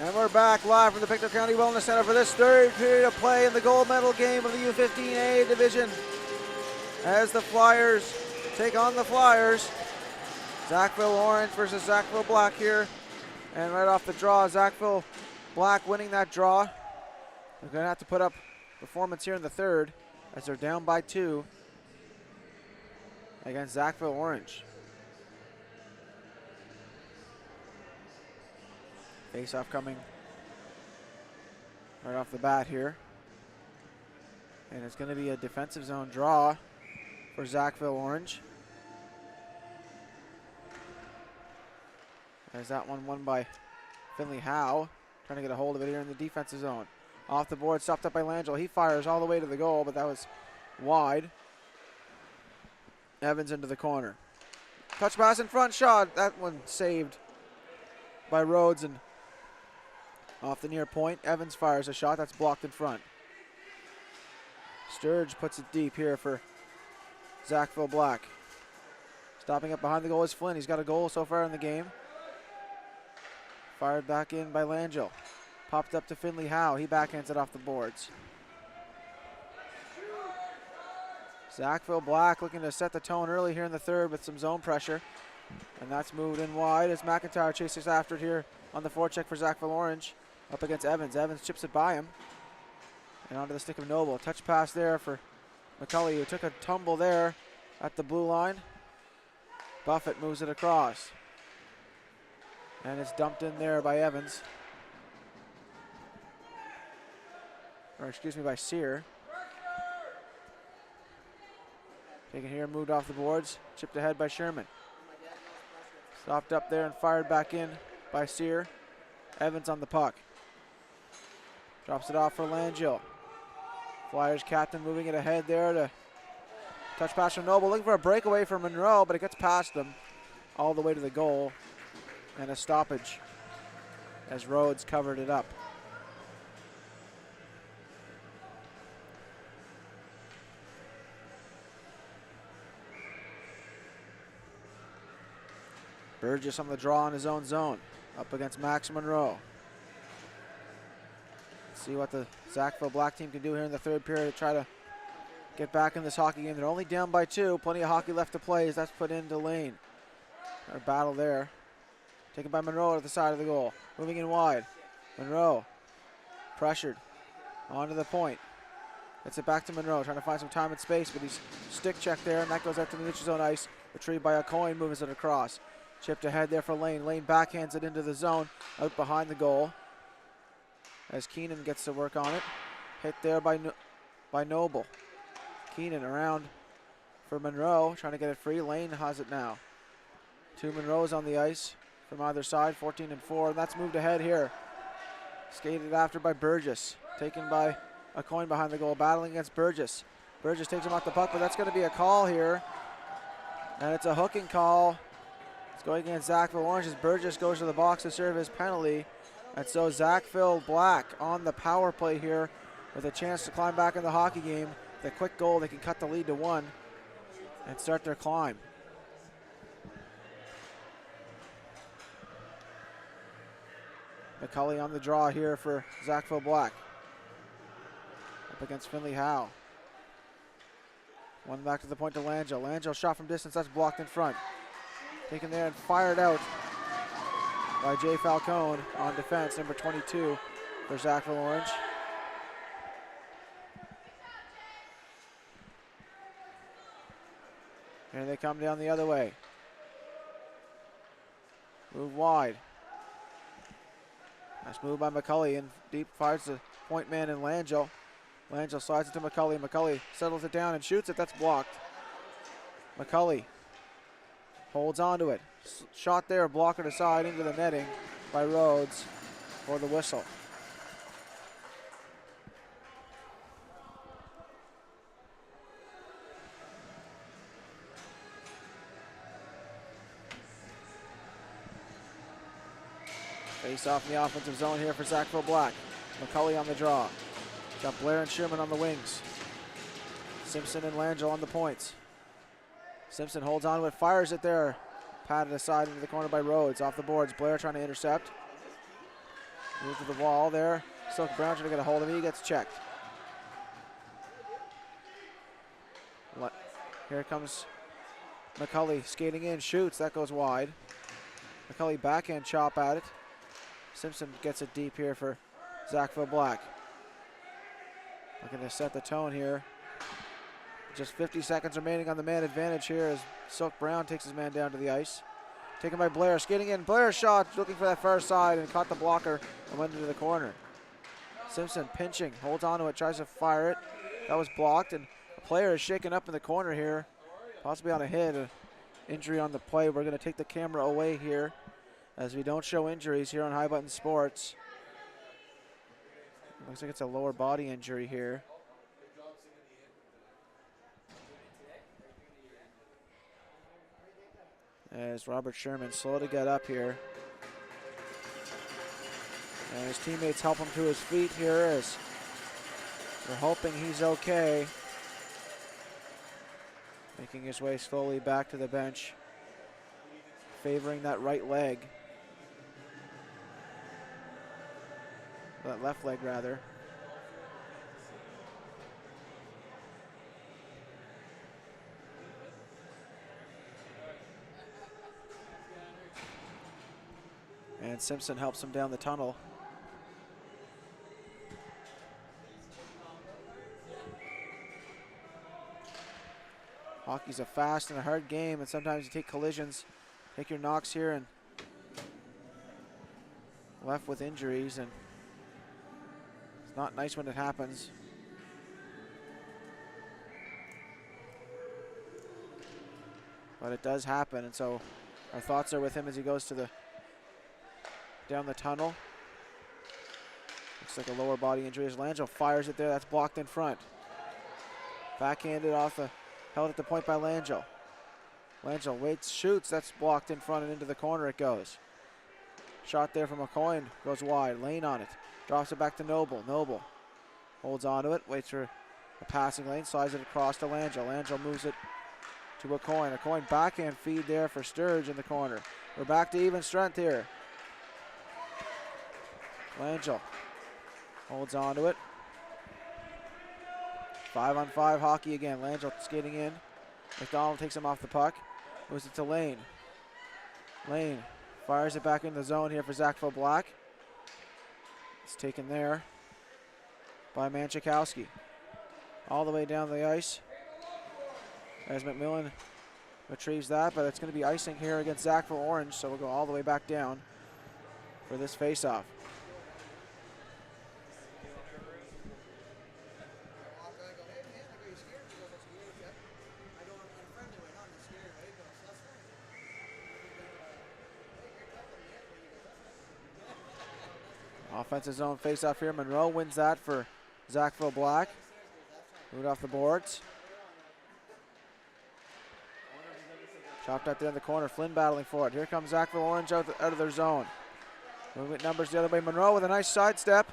And we're back live from the Pictou County Wellness Center for this third period of play in the gold medal game of the U15A division. As the Flyers take on the Flyers. Sackville Orange versus Sackville Black here. And right off the draw, Sackville Black winning that draw. They're going to have to put up performance here in the third as they're down by 2 against Sackville Orange. Face-off coming right off the bat here. And it's going to be a defensive zone draw for Sackville Orange. There's that one won by Finley Howe. Trying to get a hold of it here in the defensive zone. Off the board, stopped up by Langell. He fires all the way to the goal, but that was wide. Evans into the corner. Touch pass in front, shot. That one saved by Rhodes and off the near point. Evans fires a shot that's blocked in front. Sturge puts it deep here for Sackville Black. Stopping up behind the goal is Flynn. He's got a goal so far in the game. Fired back in by Langell. Popped up to Finley Howe. He backhands it off the boards. Sackville Black looking to set the tone early here in the third with some zone pressure. And that's moved in wide as McIntyre chases after it here on the forecheck for Sackville Orange. Up against Evans. Evans chips it by him. And onto the stick of Noble. Touch pass there for McCulley, who took a tumble there at the blue line. Buffett moves it across. And it's dumped in there by Evans. Or excuse me, by Sear. Taken here, moved off the boards. Chipped ahead by Sherman. Stopped up there and fired back in by Sear. Evans on the puck. Drops it off for Langell. Flyers captain moving it ahead there to touch pass from Noble. Looking for a breakaway for Monroe, but it gets past them all the way to the goal. And a stoppage as Rhodes covered it up. Burgess on the draw in his own zone. Up against Max Monroe. Let's see what the Sackville Black team can do here in the third period to try to get back in this hockey game. They're only down by 2. Plenty of hockey left to play as that's put into lane. Our battle there. Taken by Monroe at the side of the goal. Moving in wide. Monroe pressured onto the point. Gets it back to Monroe, trying to find some time and space, but he's stick checked there, and that goes out to the neutral zone ice. Retrieved by O'Coin, moves it across. Chipped ahead there for Lane. Lane backhands it into the zone, out behind the goal. As Keenan gets to work on it. Hit there by Noble. Keenan around for Monroe, trying to get it free. Lane has it now. 2 Monroes on the ice from either side, 14 and 4, and that's moved ahead here. Skated after by Burgess, taken by a coin behind the goal, battling against Burgess. Burgess takes him off the puck, but that's going to be a call here, and it's a hooking call. It's going against Sackville Orange as Burgess goes to the box to serve his penalty, and so Sackville Black on the power play here with a chance to climb back in the hockey game. The quick goal, they can cut the lead to 1 and start their climb. McCulley on the draw here for Sackville Black. Up against Finley Howe. One back to the point to Langell. Langell shot from distance, that's blocked in front. Taken there and fired out by Jay Falcone on defense, number 22 for Sackville Orange. Here they come down the other way. Move wide. Nice move by McCulley, and deep fires the point man in Langell. Langell slides it to McCulley. McCulley settles it down and shoots it. That's blocked. McCulley holds onto it. Shot there, blocker to side into the netting by Rhodes for the whistle. Face off in the offensive zone here for Sackville Black. McCulley on the draw. Got Blair and Sherman on the wings. Simpson and Langell on the points. Simpson holds on to it, fires it there. Patted aside into the corner by Rhodes. Off the boards, Blair trying to intercept. Move to the wall there. Silk Brown trying to get a hold of it. He gets checked. Here comes McCulley skating in, shoots. That goes wide. McCulley backhand chop at it. Simpson gets it deep here for Sackville Black. Looking to set the tone here. Just 50 seconds remaining on the man advantage here as Silk Brown takes his man down to the ice. Taken by Blair, skating in. Blair shot, looking for that far side and caught the blocker and went into the corner. Simpson pinching, holds on to it, tries to fire it. That was blocked, and a player is shaken up in the corner here, possibly on a hit, an injury on the play. We're going to take the camera away here as we don't show injuries here on High Button Sports. Looks like it's a lower body injury here. As Robert Sherman slow to get up here. And his teammates help him to his feet here as they're hoping he's okay. Making his way slowly back to the bench. Favoring that right leg. That left leg rather. And Simpson helps him down the tunnel. Hockey's a fast and a hard game, and sometimes you take collisions, take your knocks here, and left with injuries, and it's not nice when it happens. But it does happen, and so our thoughts are with him as he goes to the down the tunnel. Looks like a lower body injury as Langell fires it there. That's blocked in front. Backhanded off the, held at the point by Langell. Langell waits, shoots. That's blocked in front and into the corner it goes. Shot there from McCoy, goes wide. Lane on it. Drops it back to Noble. Noble holds onto it, waits for a passing lane, slides it across to Langell. Langell moves it to McCoy. McCoy backhand feed there for Sturge in the corner. We're back to even strength here. Langell holds on to it. 5-on-5 hockey again. Langell skating in. McDonald takes him off the puck. Moves it to Lane. Lane fires it back in the zone here for Sackville Black. It's taken there by Manchikowski. All the way down the ice as McMillan retrieves that, but it's going to be icing here against Sackville Orange, so we'll go all the way back down for this face-off. Offensive zone face-off here. Monroe wins that for Sackville Black. Moved off the boards. Chopped out there in the corner. Flynn battling for it. Here comes Sackville Orange out of their zone. Movement numbers the other way. Monroe with a nice sidestep.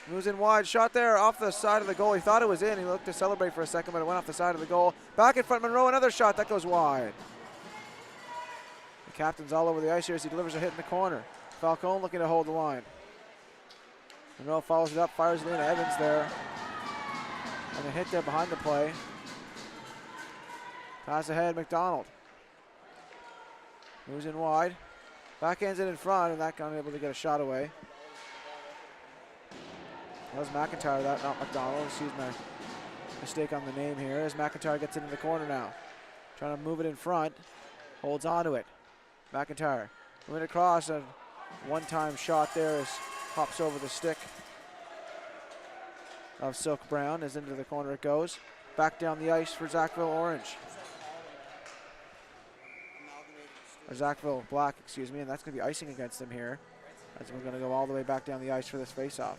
Moves in wide. Shot there off the side of the goal. He thought it was in. He looked to celebrate for a second, but it went off the side of the goal. Back in front. Monroe, another shot. That goes wide. The captain's all over the ice here as he delivers a hit in the corner. Falcone looking to hold the line. Monroe follows it up, fires it in. Evans there. And a hit there behind the play. Pass ahead, McDonald. Moves in wide. Backhands it in front, and that got able to get a shot away. That was McIntyre, that, not McDonald. Excuse my mistake on the name here. As McIntyre gets it in the corner now. Trying to move it in front. Holds onto it. McIntyre moving across. A one-time shot there as hops over the stick of Silk Brown as into the corner it goes. Back down the ice for Sackville Orange. Or Sackville Black, excuse me, and that's going to be icing against them here as we're going to go all the way back down the ice for this face-off.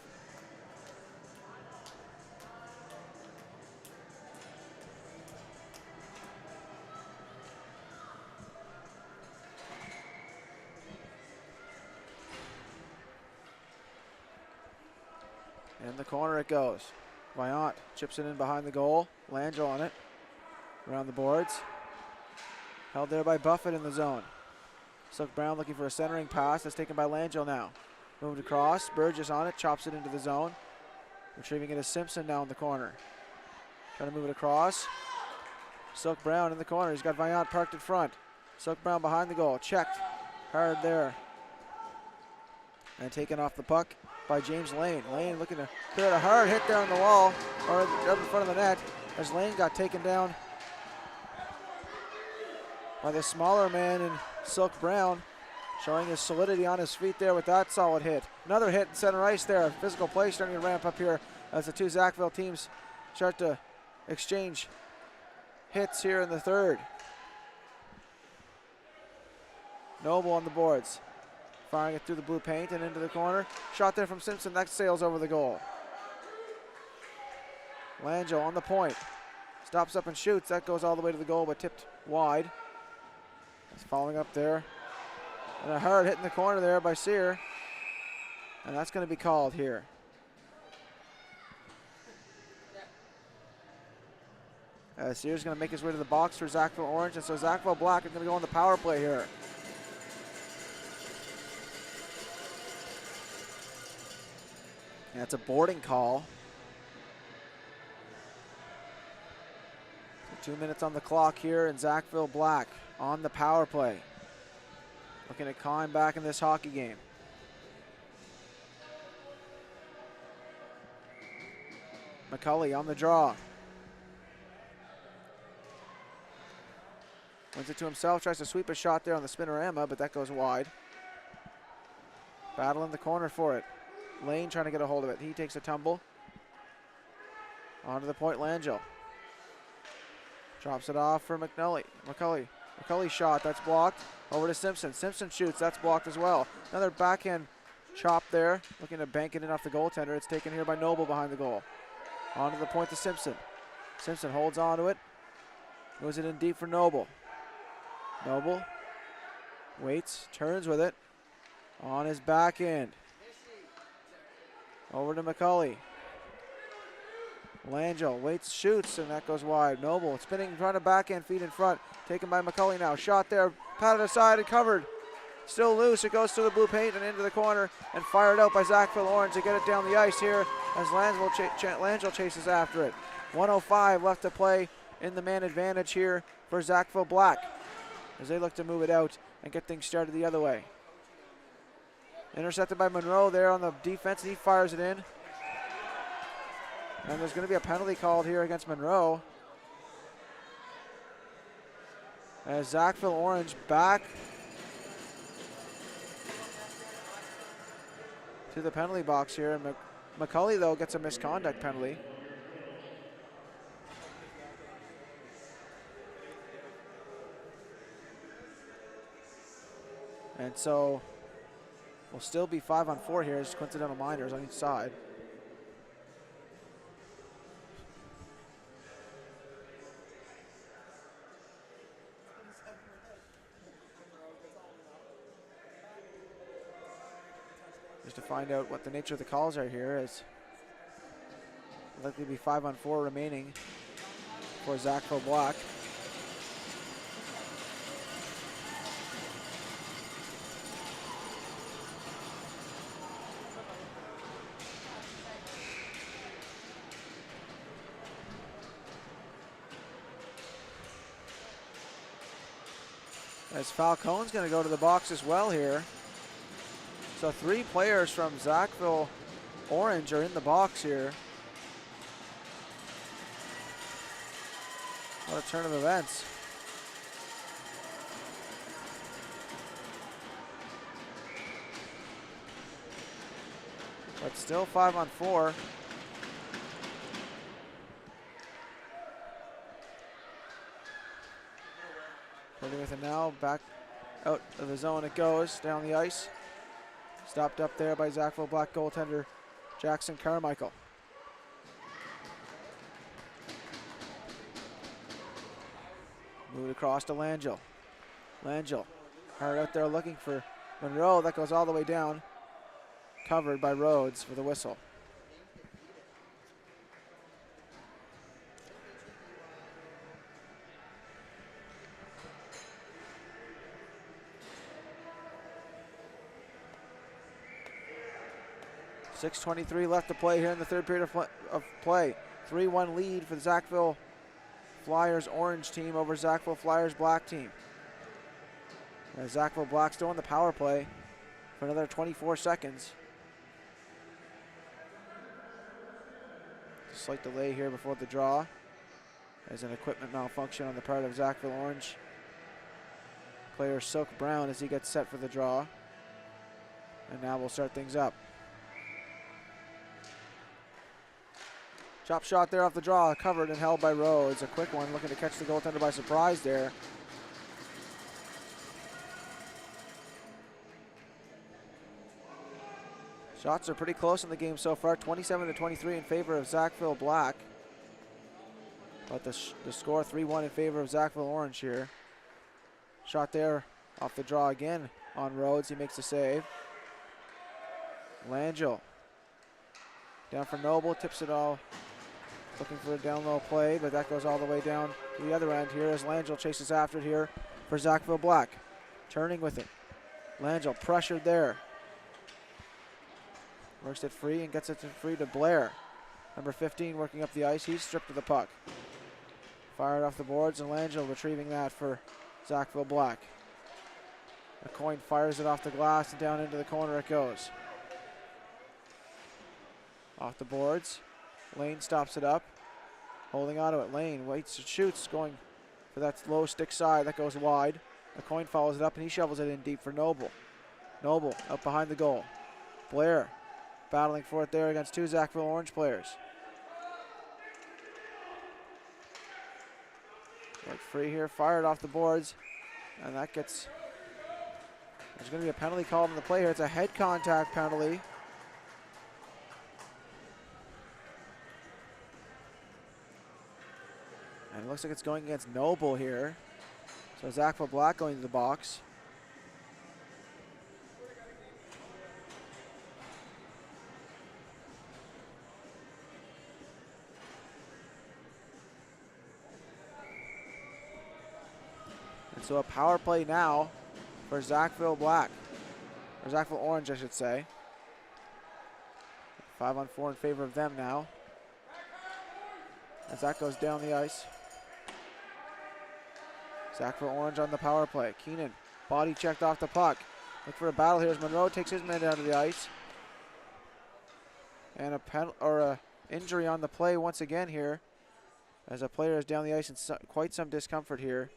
In the corner it goes. Viant chips it in behind the goal. Langell on it. Around the boards. Held there by Buffett in the zone. Silk Brown looking for a centering pass. That's taken by Langell now. Moved across. Burgess on it. Chops it into the zone. Retrieving it as Simpson now in the corner. Trying to move it across. Silk Brown in the corner. He's got Vaillant parked in front. Silk Brown behind the goal. Checked. Hard there. And taken off the puck by James Lane. Lane looking to clear it. A hard hit there on the wall, or up in front of the net, as Lane got taken down by the smaller man in Silk Brown, showing his solidity on his feet there with that solid hit. Another hit in center ice there. Physical play starting to ramp up here as the two Sackville teams start to exchange hits here in the third. Noble on the boards. Firing it through the blue paint and into the corner. Shot there from Simpson. That sails over the goal. Langell on the point. Stops up and shoots. That goes all the way to the goal, but tipped wide. He's following up there. And a hard hit in the corner there by Sear. And that's going to be called here. Sear's going to make his way to the box for Sackville Orange, and so Sackville Black is going to go on the power play here. That's a boarding call. So 2 minutes on the clock here, and Sackville Black on the power play. Looking to climb back in this hockey game. McCulley on the draw. Wins it to himself, tries to sweep a shot there on the spinorama, but that goes wide. Battle in the corner for it. Lane trying to get a hold of it. He takes a tumble. Onto the point, Langell. Drops it off for McCulley. McCulley shot, that's blocked. Over to Simpson. Simpson shoots, that's blocked as well. Another backhand chop there. Looking to bank it in off the goaltender. It's taken here by Noble behind the goal. Onto the point to Simpson. Simpson holds on to it. Moves it in deep for Noble. Noble waits, turns with it. On his back end. Over to McCulley. Langell waits, shoots, and that goes wide. Noble spinning in front of backhand, feet in front. Taken by McCulley now. Shot there, patted aside and covered. Still loose, it goes through the blue paint and into the corner and fired out by Sackville Orange to get it down the ice here as Langell chases after it. 1:05 left to play in the man advantage here for Sackville Black as they look to move it out and get things started the other way. Intercepted by Monroe there on the defense, and he fires it in. And there's going to be a penalty called here against Monroe. As Sackville Orange back to the penalty box here. And McCulley, though, gets a misconduct penalty. And so we'll still be 5-on-4 here as coincidental minors on each side. Just to find out what the nature of the calls are here, as likely to be 5-on-4 remaining for Sackville Black. As Falcone's going to go to the box as well here. So 3 players from Sackville Orange are in the box here. What a turn of events. But still 5-on-4. Working with it now, back out of the zone it goes, down the ice. Stopped up there by Sackville Black goaltender Jackson Carmichael. Moved across to Langell. Langell hard out there looking for Monroe. That goes all the way down. Covered by Rhodes for the whistle. 6:23 left to play here in the third period of play. 3-1 lead for the Sackville Flyers orange team over Sackville Flyers black team. Sackville Black still on the power play for another 24 seconds. Slight delay here before the draw. There's an equipment malfunction on the part of Sackville Orange player Silk Brown as he gets set for the draw. And now we'll start things up. Chop shot there off the draw, covered and held by Rhodes. A quick one, looking to catch the goaltender by surprise there. Shots are pretty close in the game so far, 27-23 in favor of Sackville Black. But the score 3-1 in favor of Sackville Orange here. Shot there off the draw again on Rhodes. He makes the save. Langell down for Noble, tips it all. Looking for a down low play, but that goes all the way down to the other end here as Langell chases after it here for Sackville Black. Turning with it. Langell pressured there. Works it free and gets it free to Blair. Number 15 working up the ice. He's stripped of the puck. Fired off the boards and Langell retrieving that for Sackville Black. The coin fires it off the glass and down into the corner it goes. Off the boards. Lane stops it up. Holding on to it. Lane waits and shoots, going for that low stick side. That goes wide. The coin follows it up and he shovels it in deep for Noble. Noble out behind the goal. Blair battling for it there against two Sackville Orange players. Like free here, fired off the boards, and that gets, there's going to be a penalty called on the play here. It's a head contact penalty. And it looks like it's going against Noble here. So Sackville Black going to the box. So a power play now for Sackville Black, or Sackville Orange, I should say. 5-on-4 in favor of them now. As that goes down the ice. Sackville Orange on the power play. Keenan, body checked off the puck. Look for a battle here as Monroe takes his man down to the ice. And a injury on the play once again here, as a player is down the ice in quite some discomfort here.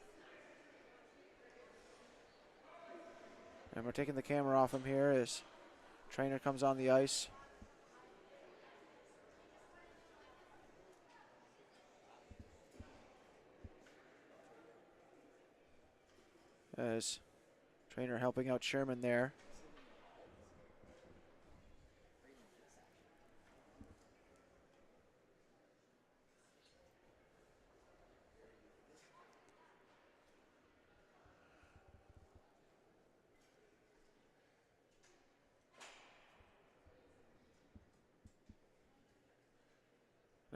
And we're taking the camera off him here as trainer comes on the ice. As trainer helping out Sherman there.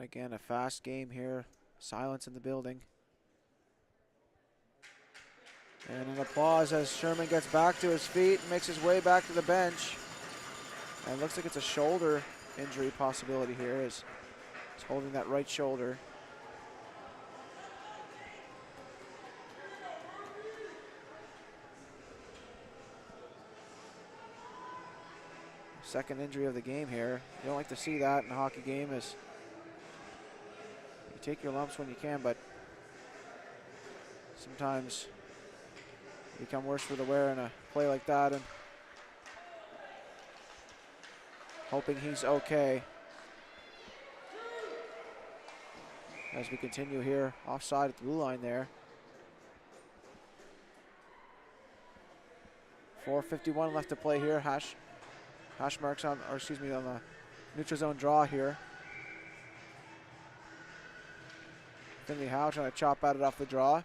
Again, a fast game here. Silence in the building. And an applause as Sherman gets back to his feet and makes his way back to the bench. And it looks like it's a shoulder injury possibility here as he's holding that right shoulder. Second injury of the game here. You don't like to see that in a hockey game, as you take your lumps when you can, but sometimes you become worse for the wear in a play like that, and hoping he's okay. As we continue here, offside at the blue line there. 4:51 left to play here. Hash marks on, or excuse me, on the neutral zone draw here. Finley Howe trying to chop at it off the draw.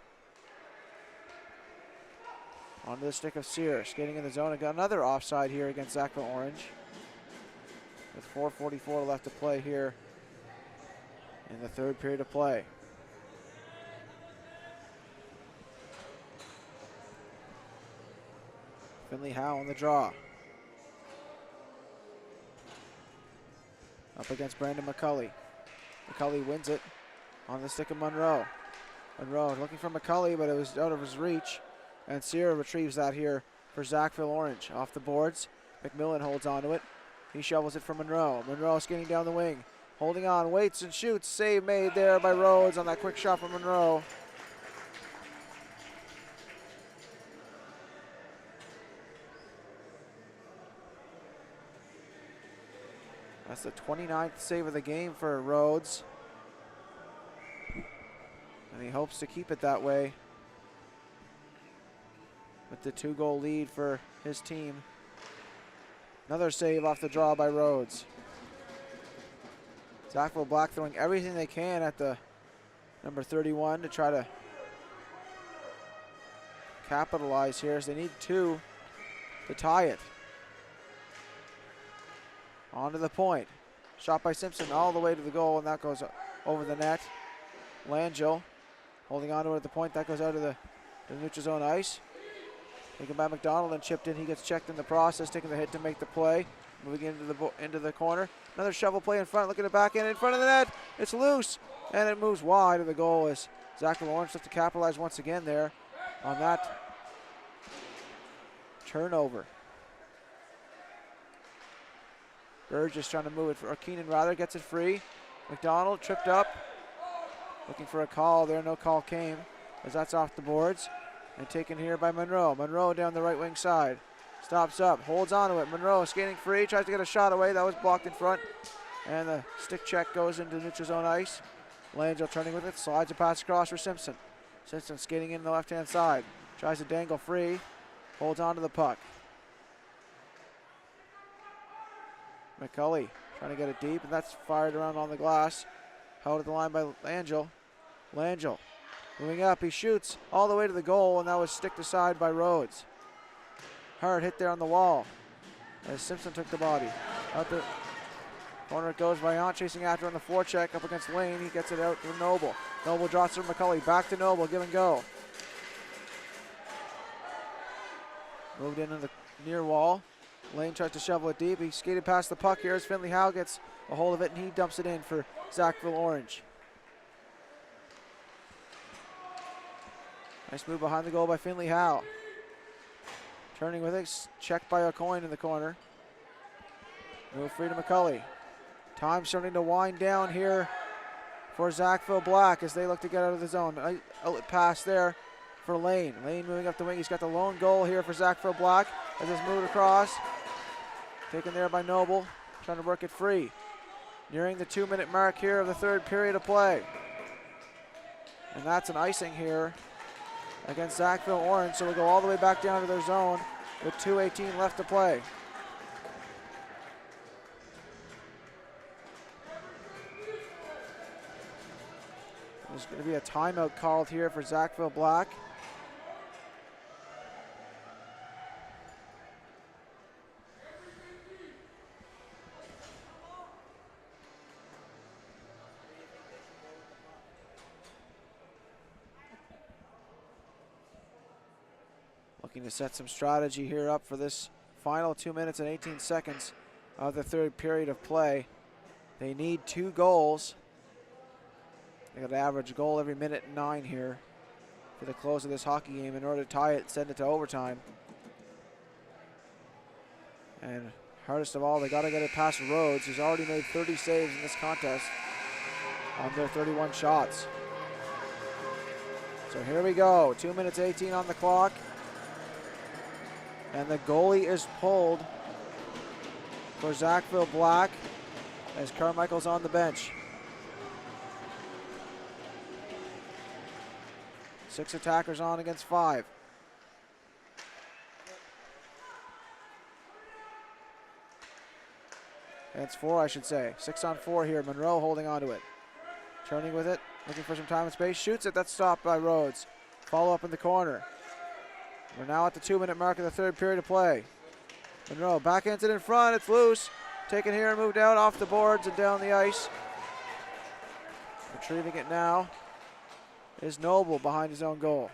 Onto the stick of Sear, skating in the zone, and got another offside here against Sackville Orange. With 4:44 left to play here in the third period of play. Finley Howe on the draw. up against Brandon McCulley. McCulley wins it on the stick of Monroe. Monroe looking for McCulley, but it was out of his reach. And Sierra retrieves that here for Sackville Orange. Off the boards, McMillan holds onto it. He shovels it for Monroe. Monroe skating down the wing. Holding on, waits and shoots. Save made there by Rhodes on that quick shot from Monroe. That's the 29th save of the game for Rhodes. And he hopes to keep it that way with the 2-goal lead for his team. Another save off the draw by Rhodes. Sackville Black throwing everything they can at the number 31 to try to capitalize here, as they need 2 to tie it. On to the point. Shot by Simpson all the way to the goal, and that goes over the net. Langell holding on to it at the point. That goes out of the neutral zone ice. Taken by McDonald and chipped in. He gets checked in the process, taking the hit to make the play. Moving into the corner. Another shovel play in front. Look at the back end in front of the net. It's loose, and it moves wide of the goal as Sackville Orange has to capitalize once again there on that turnover. Burgess trying to move it, or Keenan rather, gets it free. McDonald tripped up, looking for a call there. No call came as that's off the boards. And taken here by Monroe. Monroe down the right wing side. Stops up, holds onto it. Monroe skating free, tries to get a shot away. That was blocked in front. And the stick check goes into neutral zone ice. Langell turning with it, slides a pass across for Simpson. Simpson skating in the left-hand side. Tries to dangle free, holds onto the puck. McCulley trying to get it deep, and that's fired around on the glass. Held at the line by Langell. Langell moving up, he shoots all the way to the goal, and that was sticked aside by Rhodes. Hard hit there on the wall as Simpson took the body. Out the corner it goes by Yount, chasing after on the forecheck up against Lane. He gets it out to Noble. Noble drops it from McCulley. Back to Noble, give and go. Moved into the near wall. Lane tries to shovel it deep. He skated past the puck here as Finley Howe gets a hold of it, and he dumps it in for Sackville Orange. Nice move behind the goal by Finley Howe. Turning with it, checked by O'Coin in the corner. Move free to McCulley. Time starting to wind down here for Sackville Black as they look to get out of the zone. Outlet pass there for Lane. Lane moving up the wing. He's got the lone goal here for Sackville Black as it's moved across. Taken there by Noble, trying to work it free. Nearing the 2-minute mark here of the third period of play. And that's an icing here against Sackville Orange, so we'll go all the way back down to their zone with 2:18 left to play. There's going to be a timeout called here for Sackville Black. Looking to set some strategy here up for this final 2 minutes and 18 seconds of the third period of play. They need 2 goals. They got an average goal every minute and 9 here for the close of this hockey game in order to tie it and send it to overtime. And hardest of all, they got to get it past Rhodes, who's already made 30 saves in this contest on their 31 shots. So here we go, 2 minutes 18 on the clock. And the goalie is pulled for Sackville Black as Carmichael's on the bench. 6 attackers on against 5. Against 4, I should say. 6 on 4 here. Monroe holding on to it. Turning with it, looking for some time and space. Shoots it, that's stopped by Rhodes. Follow up in the corner. We're now at the 2-minute mark of the third period of play. Monroe backhands it in front, it's loose. Taken here and moved out off the boards and down the ice. Retrieving it now is Noble behind his own goal.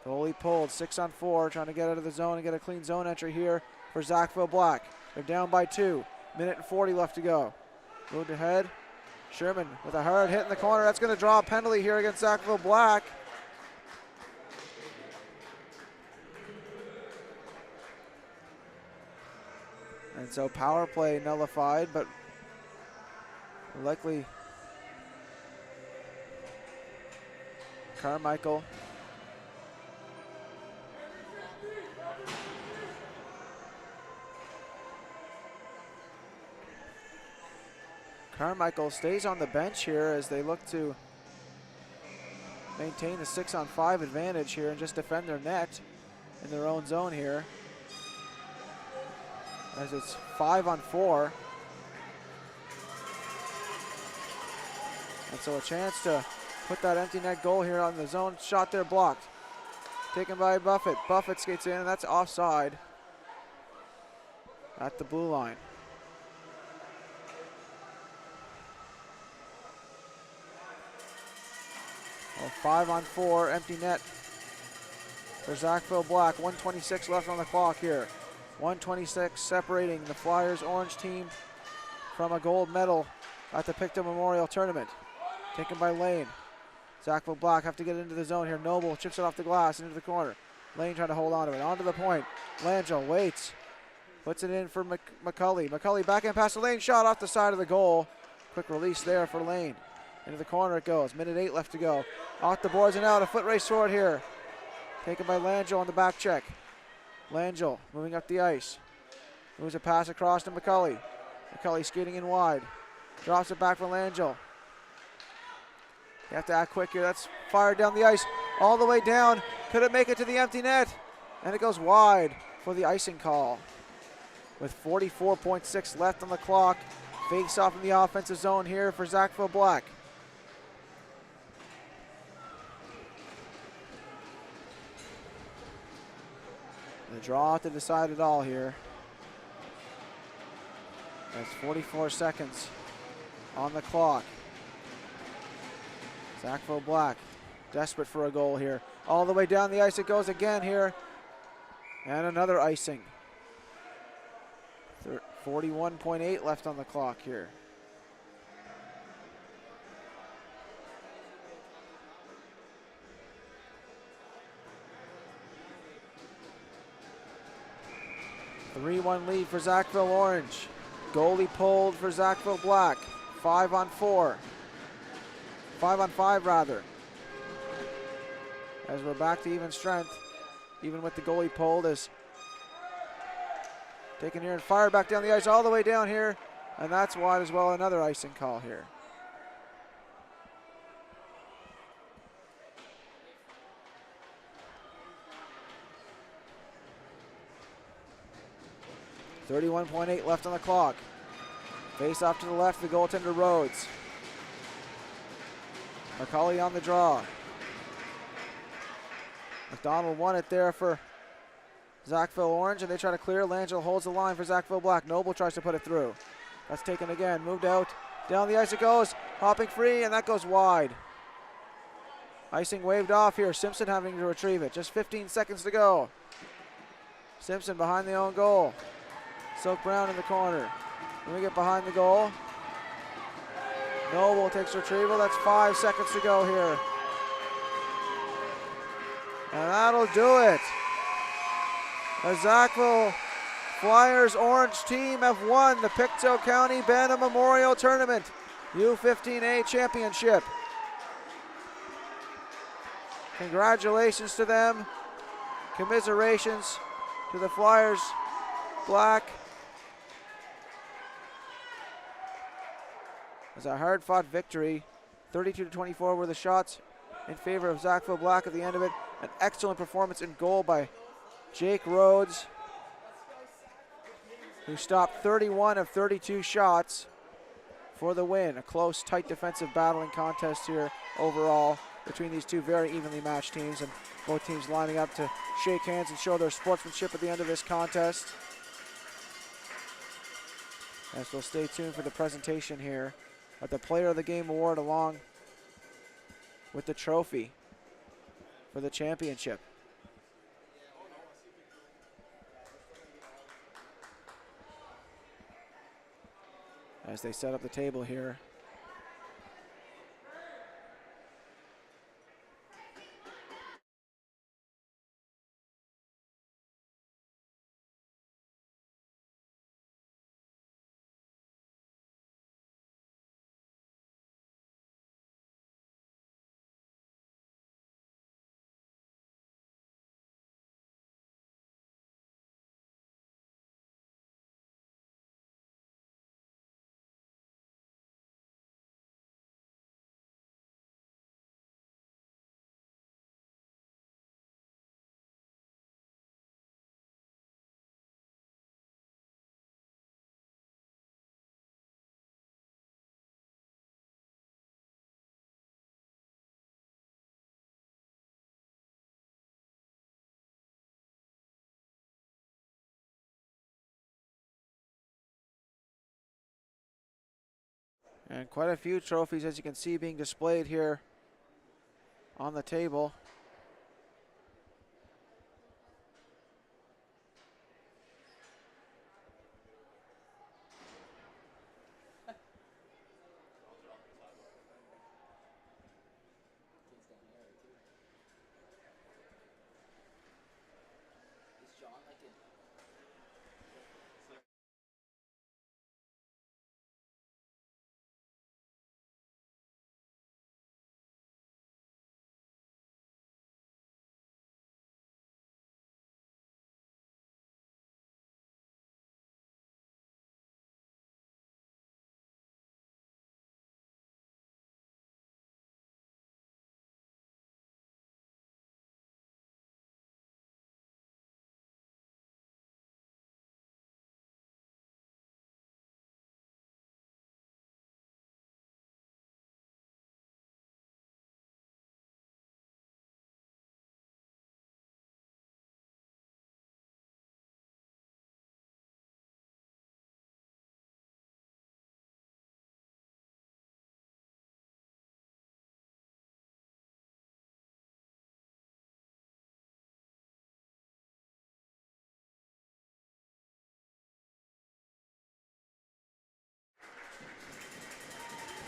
Goalie pulled, 6 on 4, trying to get out of the zone and get a clean zone entry here for Sackville Black. They're down by 2, minute and 40 left to go. Moved ahead. Sherman with a hard hit in the corner. That's going to draw a penalty here against Sackville Black. And so power play nullified, but likely Carmichael stays on the bench here as they look to maintain the 6-on-5 advantage here and just defend their net in their own zone here. As it's 5-on-4. And so a chance to put that empty net goal here on the zone shot there blocked. Taken by Buffett. Buffett skates in and that's offside at the blue line. Well, 5-on-4, empty net for Sackville Black. 1:26 left on the clock here. 1:26 separating the Flyers orange team from a gold medal at the Pictou Memorial Tournament. Taken by Lane. Sackville Black have to get into the zone here. Noble chips it off the glass into the corner. Lane trying to hold on to it. Onto the point. Langell waits. Puts it in for McCully. McCully backhand pass to Lane. Shot off the side of the goal. Quick release there for Lane. Into the corner it goes. Minute 8 left to go. Off the boards and out. A foot race forward here. Taken by Langell on the back check. Langell moving up the ice. Moves a pass across to McCully. McCully skating in wide. Drops it back for Langell. You have to act quick here. That's fired down the ice. All the way down. Could it make it to the empty net? And it goes wide for the icing call. With 44.6 left on the clock. Face off in the offensive zone here for Sackville Black. The draw to decide it all here. That's 44 seconds on the clock. Sackville Black desperate for a goal here. All the way down the ice it goes again here. And another icing. 41.8 left on the clock here. A 3-1 lead for Sackville Orange. Goalie pulled for Sackville Black. 5-on-4. 5-on-5 rather. As we're back to even strength, even with the goalie pulled, is taken here and fired back down the ice all the way down here, and that's wide as well. Another icing call here. .8 left on the clock. Face off to the left, the goaltender Rhodes. McCully on the draw. McDonald won it there for Sackville Orange, and they try to clear. Langell holds the line for Sackville Black. Noble tries to put it through. That's taken again. Moved out. Down the ice it goes. Hopping free, and that goes wide. Icing waved off here. Simpson having to retrieve it. Just 15 seconds to go. Simpson behind the own goal. Silk Brown in the corner. When we get behind the goal, Noble takes retrieval. That's 5 seconds to go here. And that'll do it. The Sackville Flyers Orange team have won the Pictou County Bantam Memorial Tournament U15A Championship. Congratulations to them. Commiserations to the Flyers Black. It was a hard-fought victory. 32-24 were the shots in favor of Sackville Black at the end of it. An excellent performance in goal by Jake Rhodes, who stopped 31 of 32 shots for the win. A close, tight defensive battling contest here overall between these two very evenly matched teams, and both teams lining up to shake hands and show their sportsmanship at the end of this contest. As we'll stay tuned for the presentation here at the Player of the Game Award along with the trophy for the championship. as they set up the table here. And quite a few trophies, as you can see, being displayed here on the table.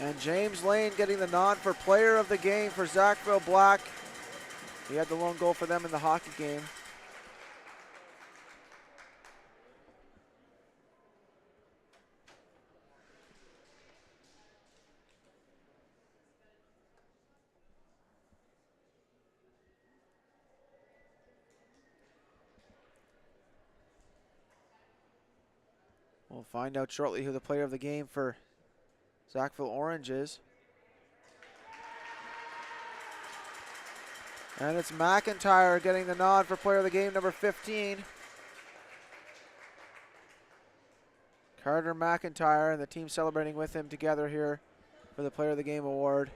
And James Lane getting the nod for player of the game for Sackville Black. He had the lone goal for them in the hockey game. We'll find out shortly who the player of the game for Sackville Orange is. And it's McIntyre getting the nod for player of the game, number 15. Carter McIntyre and the team celebrating with him together here for the player of the game award.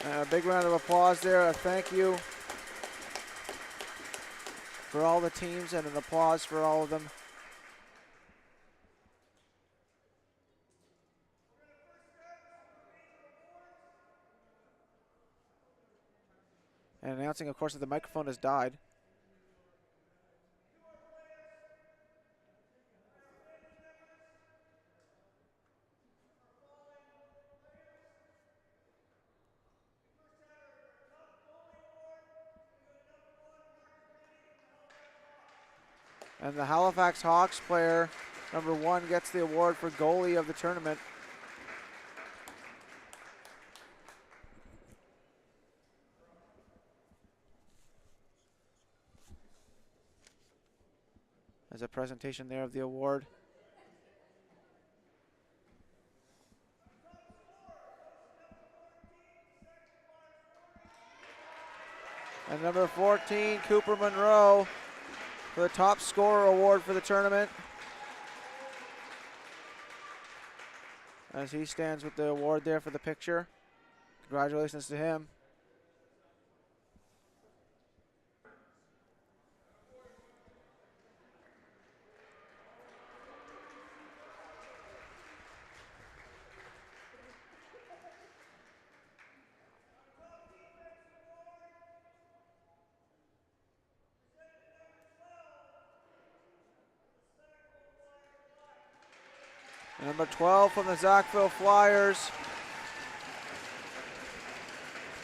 And a big round of applause there. A thank you for all the teams and an applause for all of them. And announcing, of course, that the microphone has died. And the Halifax Hawks player, number 1, gets the award for goalie of the tournament. as a presentation there of the award. And number 14, Cooper Monroe, for the top scorer award for the tournament, as he stands with the award there for the picture. Congratulations to him. And number 12 from the Sackville Flyers,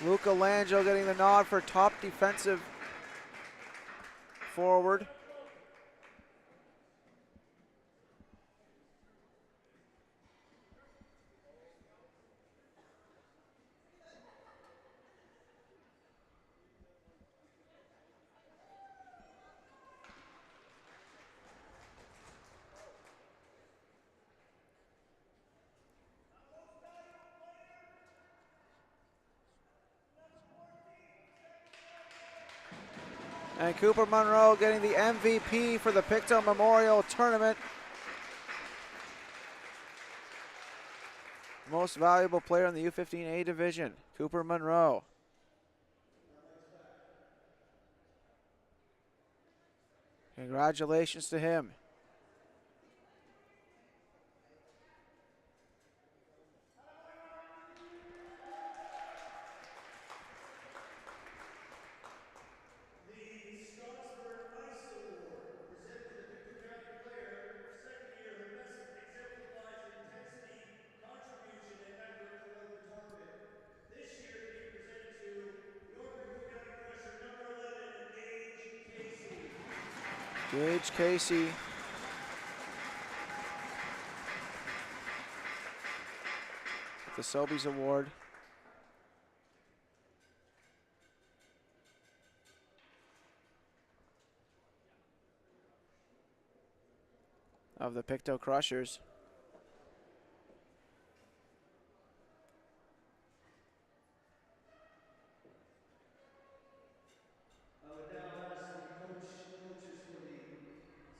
Luca Langio, getting the nod for top defensive forward. And Cooper Monroe getting the MVP for the Pictou Memorial Tournament. Most valuable player in the U15A division, Cooper Monroe. Congratulations to him. Gage Casey. The Sobeys Award. Of the Pictou Crushers. I would now ask the coaches for the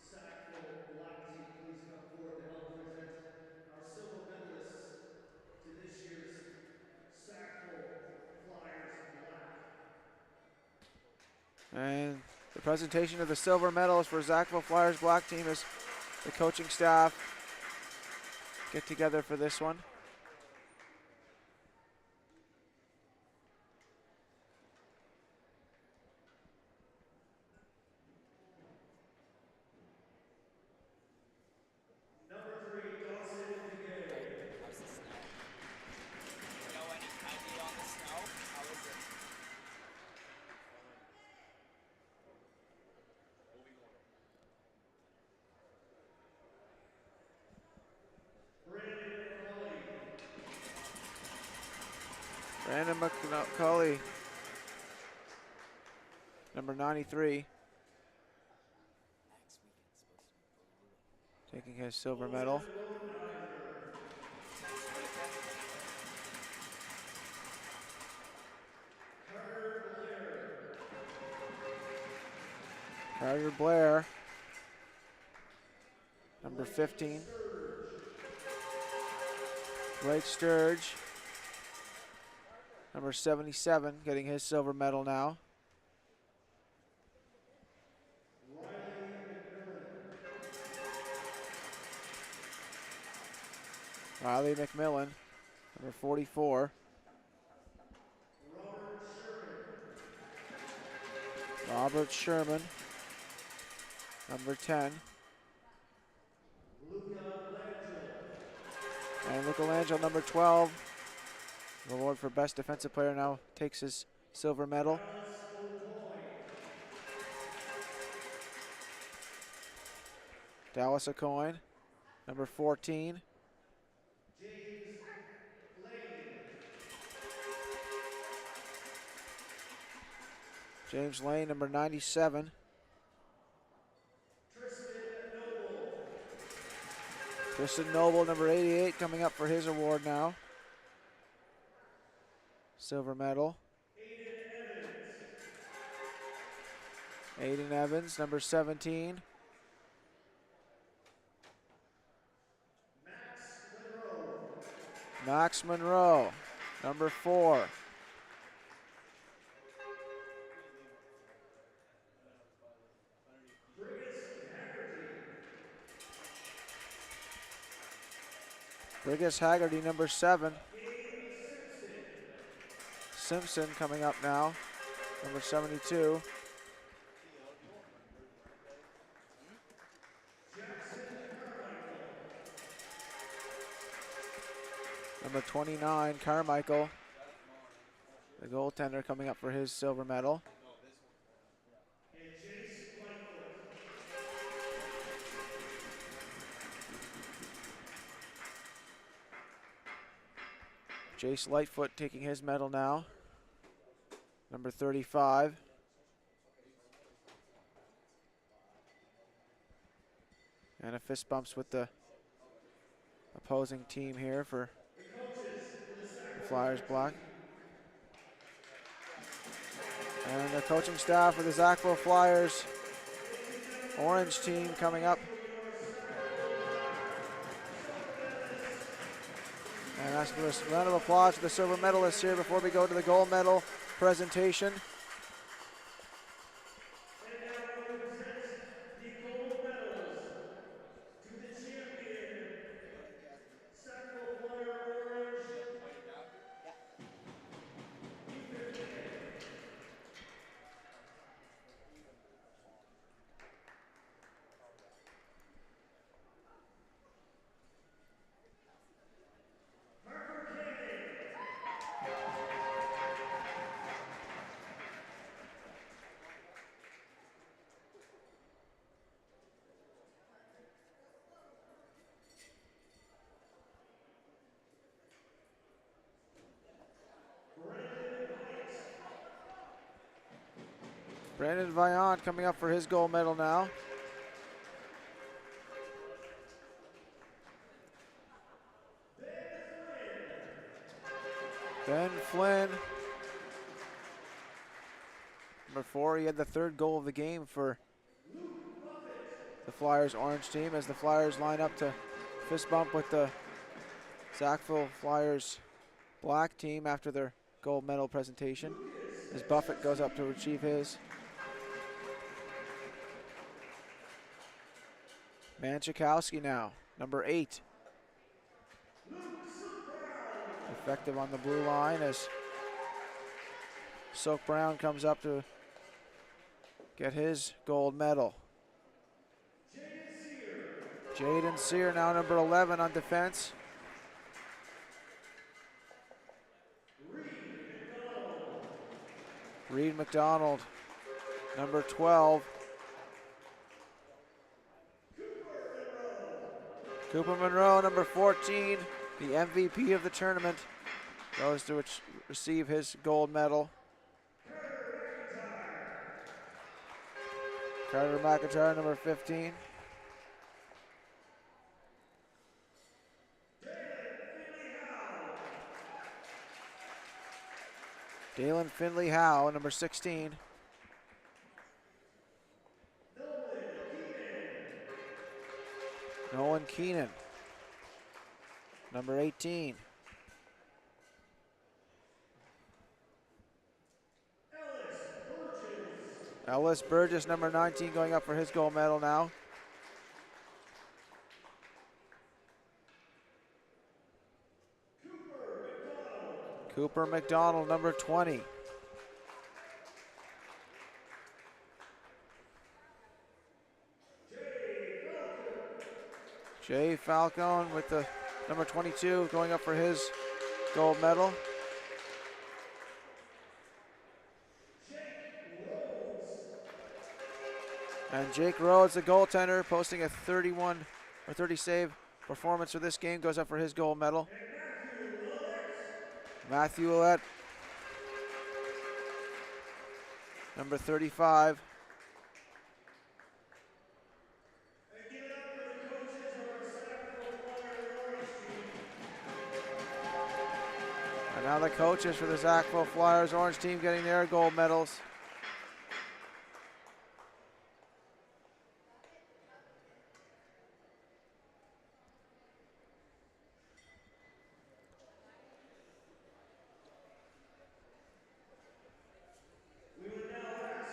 Sackville Black team please come forward to help present our silver medalists to this year's Sackville Flyers Black. And the presentation of the silver medals for Sackville Flyers Black team as the coaching staff get together for this one. Number 3, Dawson Piguet. How's the snow? You know any idea on the snow? How is it? Brandon McCulley. Brandon McCulley, number 93, taking his silver medal. Carter Blair, number 15. Blake Sturge, number 77, getting his silver medal now. Riley McMillan, number 44. Robert Sherman, number 10. And Luca Langio, number 12. The award for Best Defensive Player now takes his silver medal. Dallas O'Coin, number 14. James Lane, number 97. Tristan Noble, number 88, coming up for his award now. Silver medal. Aiden Evans, number 17. Max Monroe, number 4. Brigus Haggerty, number 7. Simpson coming up now, number 72. Number 29, Carmichael, the goaltender, coming up for his silver medal. Jace Lightfoot taking his medal now, number 35. And a fist bumps with the opposing team here for the Flyers block. And the coaching staff for the Sackville Flyers orange team coming up. And that's a round of applause for the silver medalists here before we go to the gold medal presentation. Brandon Vaillant coming up for his gold medal now. Ben Flynn, number 4. He had the 3rd goal of the game for the Flyers orange team as the Flyers line up to fist bump with the Sackville Flyers black team after their gold medal presentation as Buffett goes up to achieve his. Manchikowski now, number 8. Effective on the blue line as Soak Brown comes up to get his gold medal. Jaden Sear now number 11 on defense. Reed McDonald, number 12. Cooper Monroe, number 14, the MVP of the tournament, goes to receive his gold medal. Carter McIntyre, number 15. Dalen Finley Howe, number 16. Nolan Keenan, number 18. Ellis Burgess, number 19, going up for his gold medal now. Cooper McDonald, number 20. Jay Falcone with the number 22 going up for his gold medal. And Jake Rhodes, the goaltender, posting a 31 or 30 save performance for this game, goes up for his gold medal. Matthew Ouellette, number 35. And now the coaches for the Sackville Flyers orange team getting their gold medals. We would now ask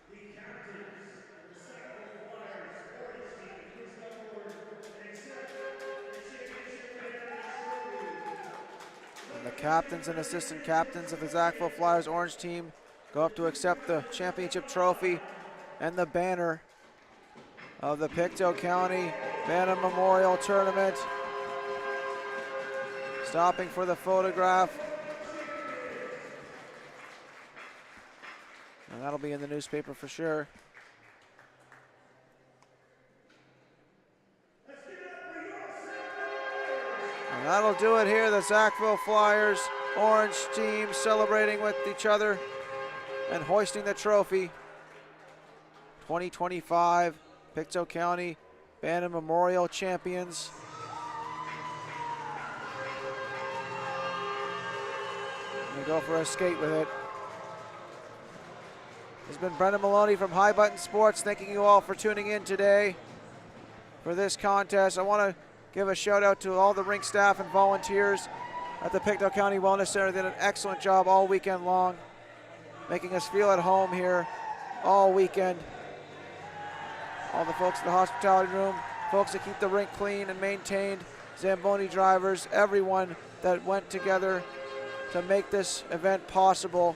the captains of the Sackville Flyers orange team to please come forward and accept the championship banner and trophy. And the captains and assistant captains of the Sackville Flyers orange team go up to accept the championship trophy and the banner of the Pictou County Bantam Memorial Tournament. Stopping for the photograph. And that'll be in the newspaper for sure. And that'll do it here. The Sackville Flyers orange team celebrating with each other and hoisting the trophy. 2025 Pictou County Bantam Memorial Champions. And they go for a skate with it. This has been Brendan Maloney from High Button Sports, thanking you all for tuning in today for this contest. I want to give a shout out to all the rink staff and volunteers at the Pictou County Wellness Center. They did an excellent job all weekend long, making us feel at home here all weekend. All the folks at the hospitality room, folks that keep the rink clean and maintained, Zamboni drivers, everyone that went together to make this event possible.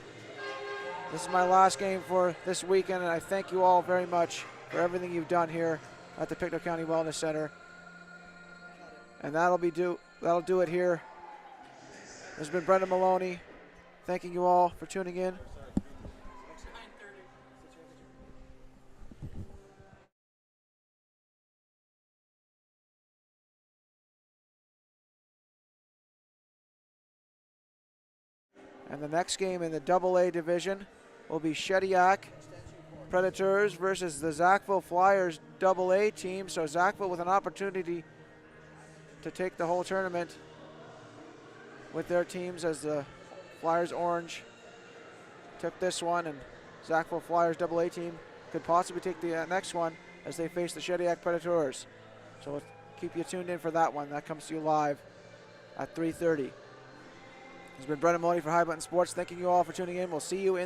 This is my last game for this weekend, and I thank you all very much for everything you've done here at the Pictou County Wellness Center. And that'll do it here. This has been Brendan Maloney, thanking you all for tuning in. And the next game in the AA division will be Shediac Predators versus the Sackville Flyers AA team. So Sackville with an opportunity to take the whole tournament with their teams, as the Flyers Orange took this one, and Sackville Flyers AA team could possibly take the next one as they face the Shediac Predators. So we'll keep you tuned in for that one. That comes to you live at 3:30. This has been Brendan Maloney for High Button Sports, thanking you all for tuning in. We'll see you in